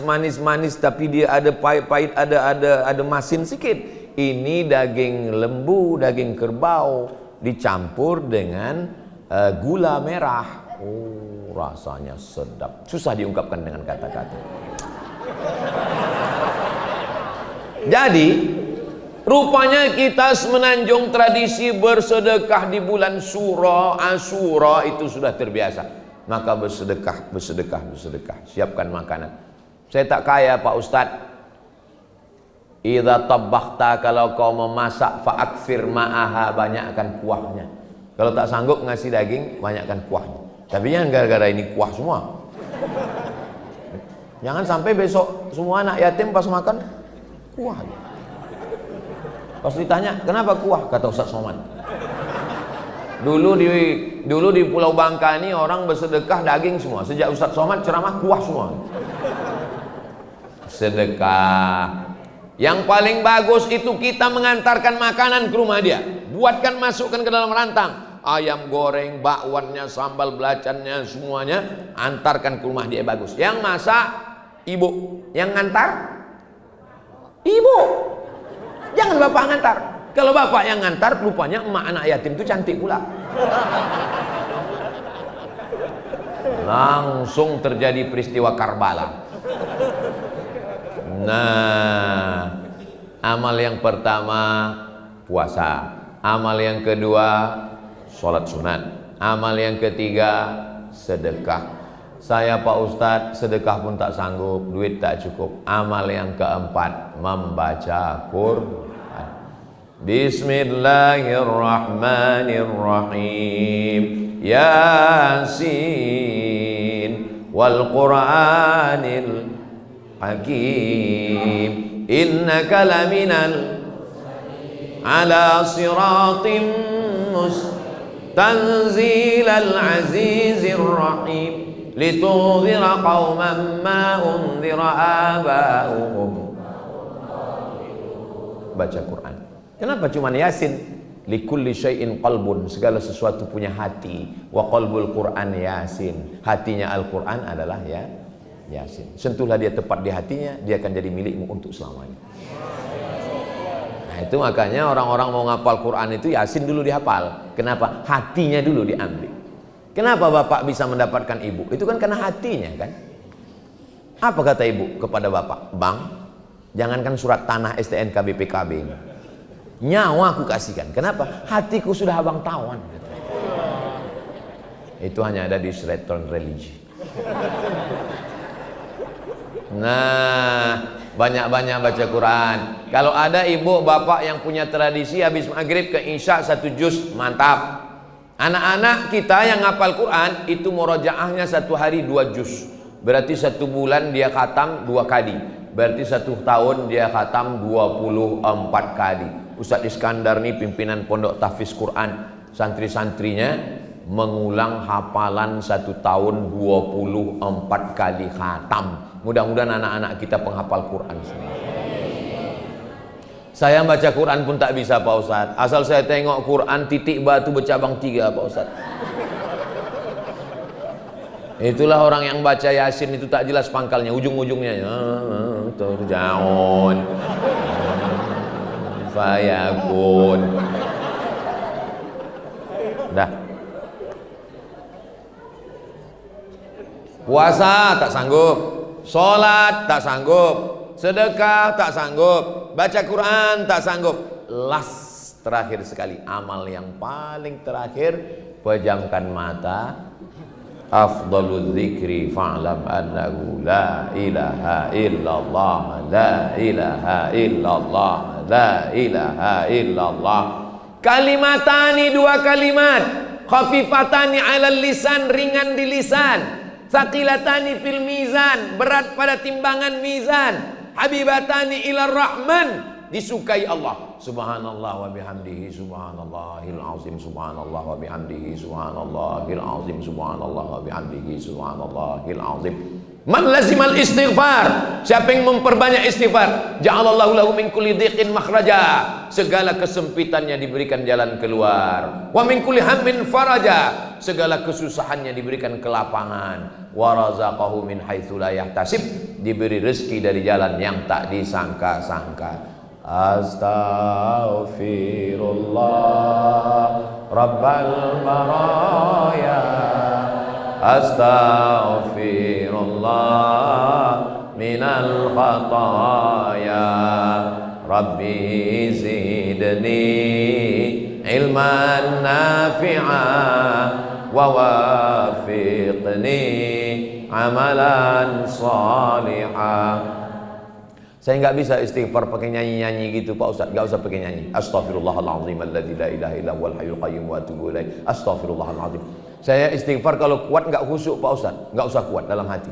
tapi dia ada pahit-pahit, ada masin sikit? Ini daging lembu, daging kerbau dicampur dengan gula merah. Oh, rasanya sedap. Susah diungkapkan dengan kata-kata. Jadi, rupanya kita semenanjung tradisi bersedekah di bulan Asyura itu sudah terbiasa. Maka bersedekah. Siapkan makanan. Saya tak kaya Pak Ustadz. Idza tabakhta, kalau kau memasak, fa'akfir ma'aha, banyakkan kuahnya. Kalau tak sanggup ngasih daging, banyakkan kuahnya. Tapi jangan gara-gara ini kuah semua. Jangan sampai besok semua anak yatim pas makan kuah. Pas ditanya, kenapa kuah? Kata Ustaz Somad. Dulu di Pulau Bangka ini orang bersedekah daging semua. Sejak Ustaz Somad ceramah kuah semua. Sedekah. Yang paling bagus itu kita mengantarkan makanan ke rumah dia. Buatkan, masukkan ke dalam rantang. Ayam goreng, bakwannya, sambal belacannya, semuanya antarkan ke rumah dia, bagus. Yang masak ibu, yang ngantar ibu. Jangan bapak ngantar. Kalau bapak yang ngantar, rupanya emak anak yatim itu cantik pula. Langsung terjadi peristiwa Karbala. Nah, amal yang pertama puasa, amal yang kedua sholat sunat, amal yang ketiga sedekah. Saya Pak Ustadz sedekah pun tak sanggup, duit tak cukup. Amal yang keempat membaca Quran. Bismillahirrahmanirrahim. Yasin wal Qur'anil Hakim. Innaka laminal ala siratim tanzilal azizir rahim. Litudhira qauman ma undhira aba'uhum. Baca Quran. Kenapa cuma Yasin? Likulli syai'in qalbun, segala sesuatu punya hati. Wa qalbul Quran Yasin. Hatinya Al-Quran adalah Yasin. Sentuhlah dia tepat di hatinya, dia akan jadi milikmu untuk selamanya. Nah, itu makanya orang-orang mau ngapal Quran itu Yasin dulu dihafal. Kenapa? Hatinya dulu diambil. Kenapa bapak bisa mendapatkan ibu? Itu kan karena hatinya kan. Apa kata ibu kepada bapak? Bang, jangankan surat tanah STNK BPKB ini, nyawa aku kasihkan. Kenapa? Hatiku sudah abang tawan. Itu hanya ada di sinetron religi. Nah, banyak-banyak baca Quran. Kalau ada ibu bapak yang punya tradisi habis maghrib ke isya 1 juz, mantap. Anak-anak kita yang ngapal Quran itu murojaahnya 1 hari 2 juz. Berarti 1 bulan dia khatam 2 kali. Berarti 1 tahun dia khatam 24 kali. Ustadz Iskandar nih pimpinan pondok tahfiz Quran, santri-santrinya mengulang hafalan 1 tahun 24 kali khatam. Mudah-mudahan anak-anak kita penghafal Quran semua. Saya baca Quran pun tak bisa Pak Ustadz. Asal saya tengok Quran titik batu bercabang 3 Pak Ustadz. Itulah orang yang baca Yasin itu tak jelas pangkalnya, ujung-ujungnya terjaun fayakun. Dah. Puasa tak sanggup, sholat tak sanggup, sedekah tak sanggup, baca Quran tak sanggup. Last, terakhir sekali, amal yang paling terakhir, pejamkan mata. Afdalul dzikri fa'lam annahu la ilaha illallah, la ilaha illallah, la ilaha illallah. Kalimatani, 2 kalimat, khafifatani 'alal lisan, ringan di lisan, tsaqilatani fil mizan, berat pada timbangan mizan, habibatani ilar rahman, disukai Allah. Subhanallah wa bihamdihi subhanallahil azim, subhanallah wa bihamdihi subhanallahil azim, subhanallah wa bihamdihi subhanallahil azim. Man lazimal istighfar, siapa yang memperbanyak istighfar, ja'alallahu lahu min kulli dhiqin makhraja, segala kesempitannya diberikan jalan keluar. Wa min kulli hammin faraja, segala kesusahannya diberikan kelapangan. Wa razaqahu min haitsu la yahtasib, diberi rezeki dari jalan yang tak disangka-sangka. Astaghfirullah Rabbal baraya, astaghfirullah minal khataya, Rabbi zidni ilman nafi'a wa wafiqni amalan salihah. Saya nggak bisa istighfar pakai nyanyi-nyanyi gitu Pak Ustadz, nggak usah pakai nyanyi. Astaghfirullahaladzim alladzi la ilaha illa huwal hayyul qayyum wa atubu ilaih. Astaghfirullahaladzim. Saya istighfar kalau kuat nggak khusyuk Pak Ustadz, nggak usah kuat dalam hati.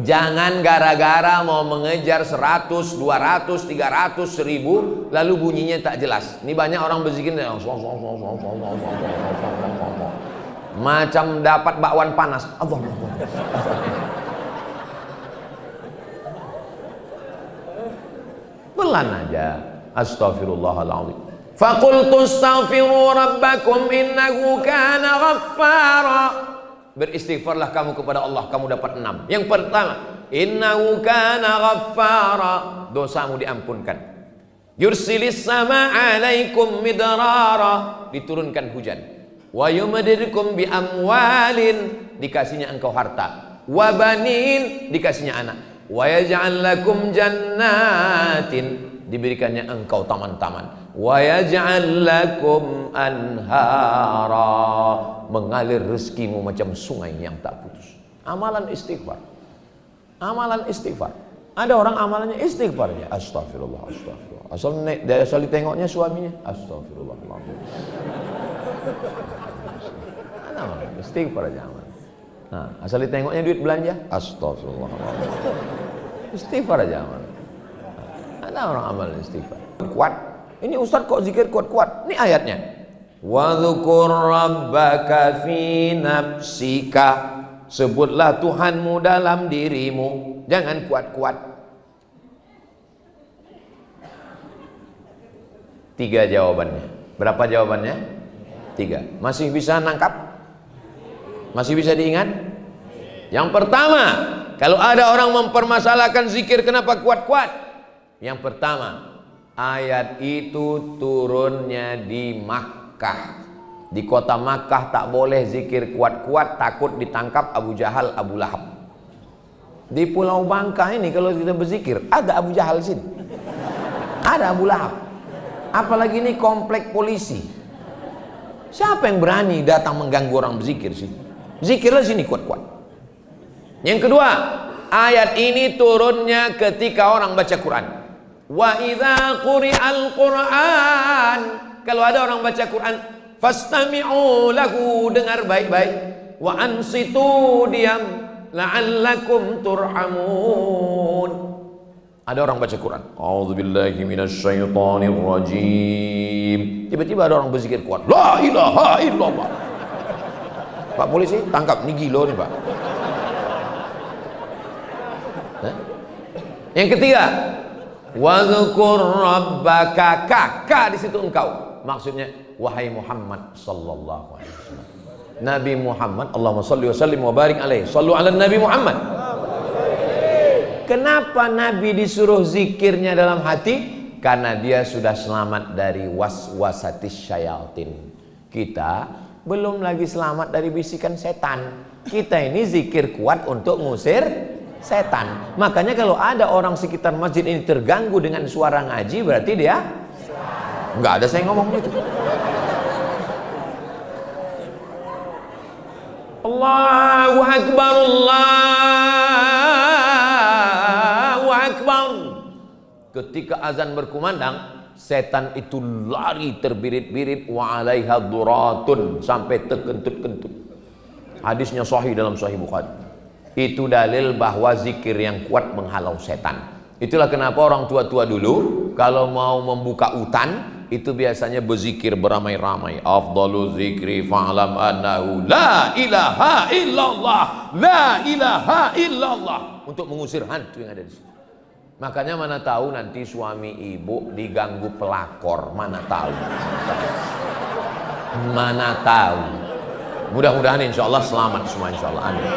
Jangan gara-gara mau mengejar 100, 200, 300, 1000 lalu bunyinya tak jelas. Ini banyak orang berzikir macam dapat bakwan panas. Allah. Pelan aja. Astaghfirullahaladzim. Faqultu astaghfiru rabbakum innahu kana ghaffara. Beristighfarlah kamu kepada Allah, kamu dapat 6. Yang pertama, innahu kana ghaffara, dosamu diampunkan. Yursilis sama alaikum midrara, diturunkan hujan. wa yumdidkum bi amwalin, dikasihnya engkau harta, wa banin, dikasihnya anak, wa yaj'al lakum jannatin, diberikannya engkau taman-taman, wa yaj'al lakum anhara, mengalir rezekimu macam sungai yang tak putus. Amalan istighfar. Amalan istighfar. Ada orang amalannya istighfarnya astagfirullah, astagfirullah. Asal ditengoknya suaminya, astagfirullahaladzim. Ada orang istighfar aja aman. Nah, asal ditengoknya duit belanja, astagfirullahaladzim. Istighfar aja aman. Ada orang amal istighfar. Kuat. Ini Ustaz kok zikir kuat-kuat? Ini ayatnya. Wa dzkur rabbaka fi nafsika. Sebutlah Tuhanmu dalam dirimu. Jangan kuat-kuat. 3 jawabannya. Berapa jawabannya? 3. Masih bisa nangkap? Masih bisa diingat? Yang pertama, kalau ada orang mempermasalahkan zikir kenapa kuat-kuat? Yang pertama, ayat itu turunnya di Makkah. Di kota Makkah tak boleh zikir kuat-kuat, takut ditangkap Abu Jahal, Abu Lahab. Di Pulau Bangka ini kalau kita berzikir, ada Abu Jahal sini, ada Abu Lahab. Apalagi ini komplek polisi. Siapa yang berani datang mengganggu orang berzikir sih? Zikirlah sini kuat-kuat. Yang kedua, ayat ini turunnya ketika orang baca Quran. Wa idza quri'al Qur'an, kalau ada orang baca Quran, fastami'u lahu, dengar baik-baik, wa ansitu, diam, la'allakum turhamun. Ada orang baca Quran, a'udzubillahi minasyaitonir rajim, tiba-tiba ada orang berzikir kuat, la ilaha illallah. Pak polisi tangkap, ini gila nih Pak. Yang ketiga, wadzkur rabbaka, ka di situ engkau, maksudnya wahai Muhammad sallallahu alaihi wasallam. Nabi Muhammad, Allahumma shalli wa sallim wa barik alaihi. Shallu ala Nabi Muhammad. Kenapa Nabi disuruh zikirnya dalam hati? Karena dia sudah selamat dari waswasatis syayatin. Kita belum lagi selamat dari bisikan setan. Kita ini zikir kuat untuk ngusir setan. Makanya kalau ada orang sekitar masjid ini terganggu dengan suara ngaji, berarti dia enggak ada saya ngomong gitu. Allahu Akbar, Allahu Akbar. Ketika azan berkumandang, setan itu lari terbirit-birit, wa alaiha duratun, sampai terkentut-kentut. Hadisnya sahih dalam Sahih Bukhari. Itu dalil bahwa zikir yang kuat menghalau setan. Itulah kenapa orang tua-tua dulu kalau mau membuka hutan itu biasanya berzikir beramai-ramai. Afdalu zikri fa'lam annahu la ilaha illallah, la ilaha illallah, untuk mengusir hantu yang ada di situ. Makanya mana tahu nanti suami ibu diganggu pelakor, mana tahu. Mana tahu. Mudah-mudahan insyaallah selamat semua insyaallah. Amin.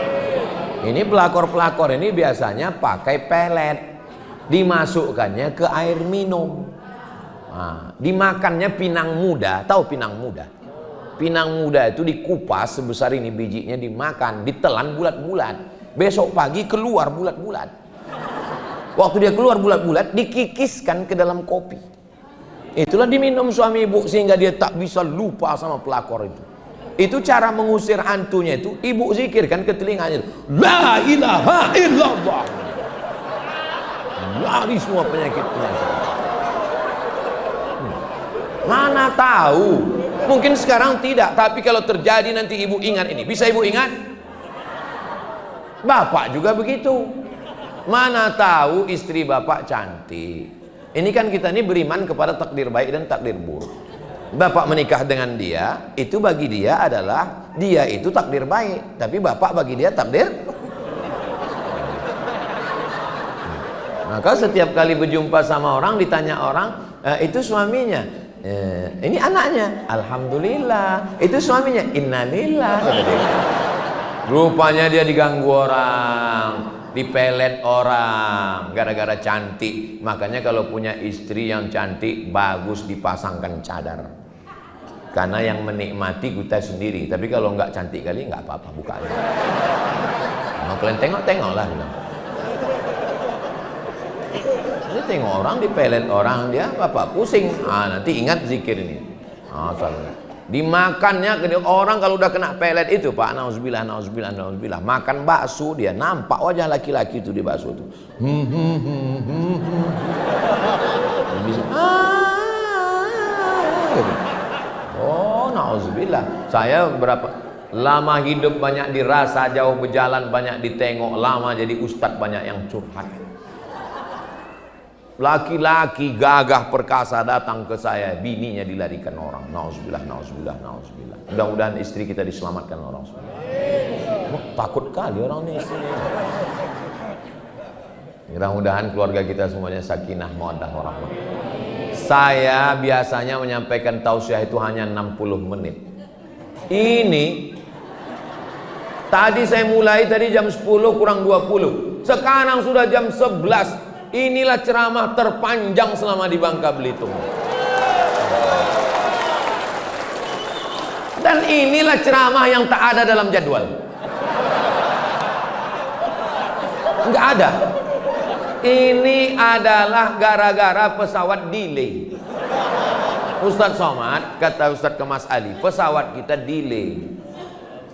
Ini pelakor-pelakor ini biasanya pakai pelet, dimasukkannya ke air minum. Nah, dimakannya pinang muda. Tahu pinang muda? Pinang muda itu dikupas sebesar ini bijinya, dimakan, ditelan bulat-bulat. Besok pagi keluar bulat-bulat. Waktu dia keluar bulat-bulat, dikikiskan ke dalam kopi. Itulah diminum suami ibu sehingga dia tak bisa lupa sama pelakor itu. Itu cara mengusir hantunya itu, ibu zikirkan ke telinganya, la ilaha illallah. Lari semua penyakit-penyakit. Mana tahu, mungkin sekarang tidak, tapi kalau terjadi nanti ibu ingat ini. Bisa ibu ingat? Bapak juga begitu. Mana tahu istri bapak cantik. Ini kan kita ini beriman kepada takdir baik dan takdir buruk. Bapak menikah dengan dia, itu bagi dia adalah, dia itu takdir baik, tapi bapak bagi dia takdir. Maka setiap kali berjumpa sama orang, ditanya orang, itu suaminya, ini anaknya, alhamdulillah. Itu suaminya, innalillah. Rupanya dia diganggu orang, dipelet orang gara-gara cantik. Makanya kalau punya istri yang cantik, bagus dipasangkan cadar. Karena yang menikmati kita sendiri. Tapi kalau nggak cantik kali nggak apa-apa, buka aja. Mau kalian tengok lah. Ini tengok orang dipelet orang dia apa pusing. Nanti ingat zikir ini. Dimakannya orang kalau udah kena pelet itu Pak, nauzubillah, makan bakso dia nampak wajah laki-laki itu di bakso itu. Oh, nauzubillah. Saya berapa lama hidup banyak dirasa, jauh berjalan banyak ditengok, lama jadi ustadz banyak yang curhat. Laki-laki gagah perkasa datang ke saya, bininya dilarikan orang. Nauzubillah. Mudah-mudahan istri kita diselamatkan orang semua. Takut kali orang ini istrinya. Mudah-mudahan keluarga kita semuanya sakinah, mawaddah, warahmah. Saya biasanya menyampaikan tausiah itu hanya 60 menit. Ini tadi saya mulai tadi jam 10 kurang 20. Sekarang sudah jam 11. Inilah ceramah terpanjang selama di Bangka Belitung. Dan inilah ceramah yang tak ada dalam jadwal. Enggak ada. Ini adalah gara-gara pesawat delay. Ustadz Somad, kata Ustadz Kemas Ali, pesawat kita delay.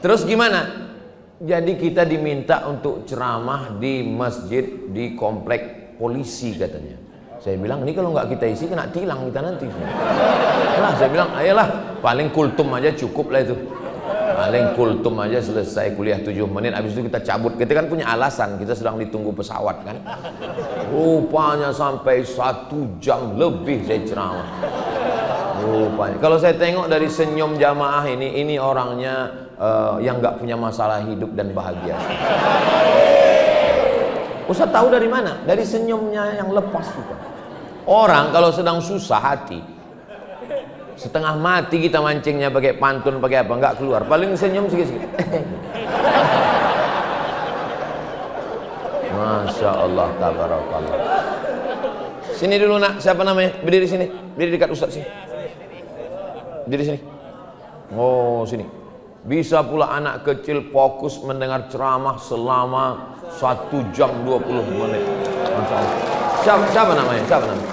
Terus gimana? Jadi kita diminta untuk ceramah di masjid di komplek polisi katanya. Saya bilang ini kalau nggak kita isi kena tilang kita nanti. Lah saya bilang ayolah paling kultum aja cukup lah itu. Paling kultum aja selesai kuliah 7 menit, habis itu kita cabut. Kita kan punya alasan, kita sedang ditunggu pesawat kan. Rupanya sampai 1 jam lebih saya ceramah. Rupanya. Kalau saya tengok dari senyum jamaah ini orangnya yang nggak punya masalah hidup dan bahagia. Ustaz tahu dari mana? Dari senyumnya yang lepas juga. Orang kalau sedang susah hati, setengah mati kita mancingnya pakai pantun, pakai apa, nggak keluar. Paling senyum sedikit-sedikit. Masya Allah, tabarakallah. Sini dulu nak, siapa namanya? Berdiri sini, berdiri dekat Ustaz sini. Berdiri sini. Oh sini. Bisa pula anak kecil fokus mendengar ceramah selama 1 jam 20 menit. Masya Allah. Siapa namanya? Siapa namanya?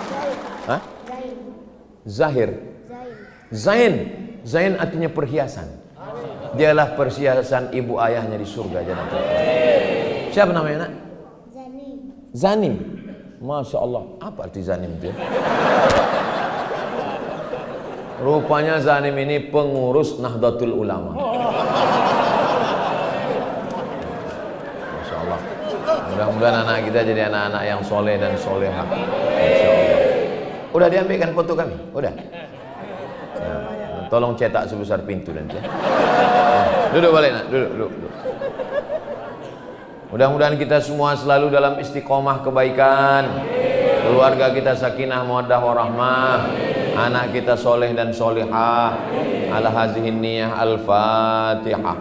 Hah? Zahir. Zain artinya perhiasan. Dialah perhiasan ibu ayahnya di surga jannah. Siapa namanya nak? Zanim. Masya Allah. Apa arti Zanim itu? Rupanya Zanim ini pengurus Nahdlatul Ulama. Masya Allah. Mudah-mudahan anak kita jadi anak-anak yang soleh dan soleha. Masya Allah. Udah diambilkan foto kami? Udah. Tolong cetak sebesar pintu nanti. Duduk balik nak. Duduk. Mudah-mudahan kita semua selalu dalam istiqomah kebaikan. Keluarga kita sakinah, mawaddah, warahmah. Anak kita soleh dan solehah. Ala hazihin niyah al-fatihah.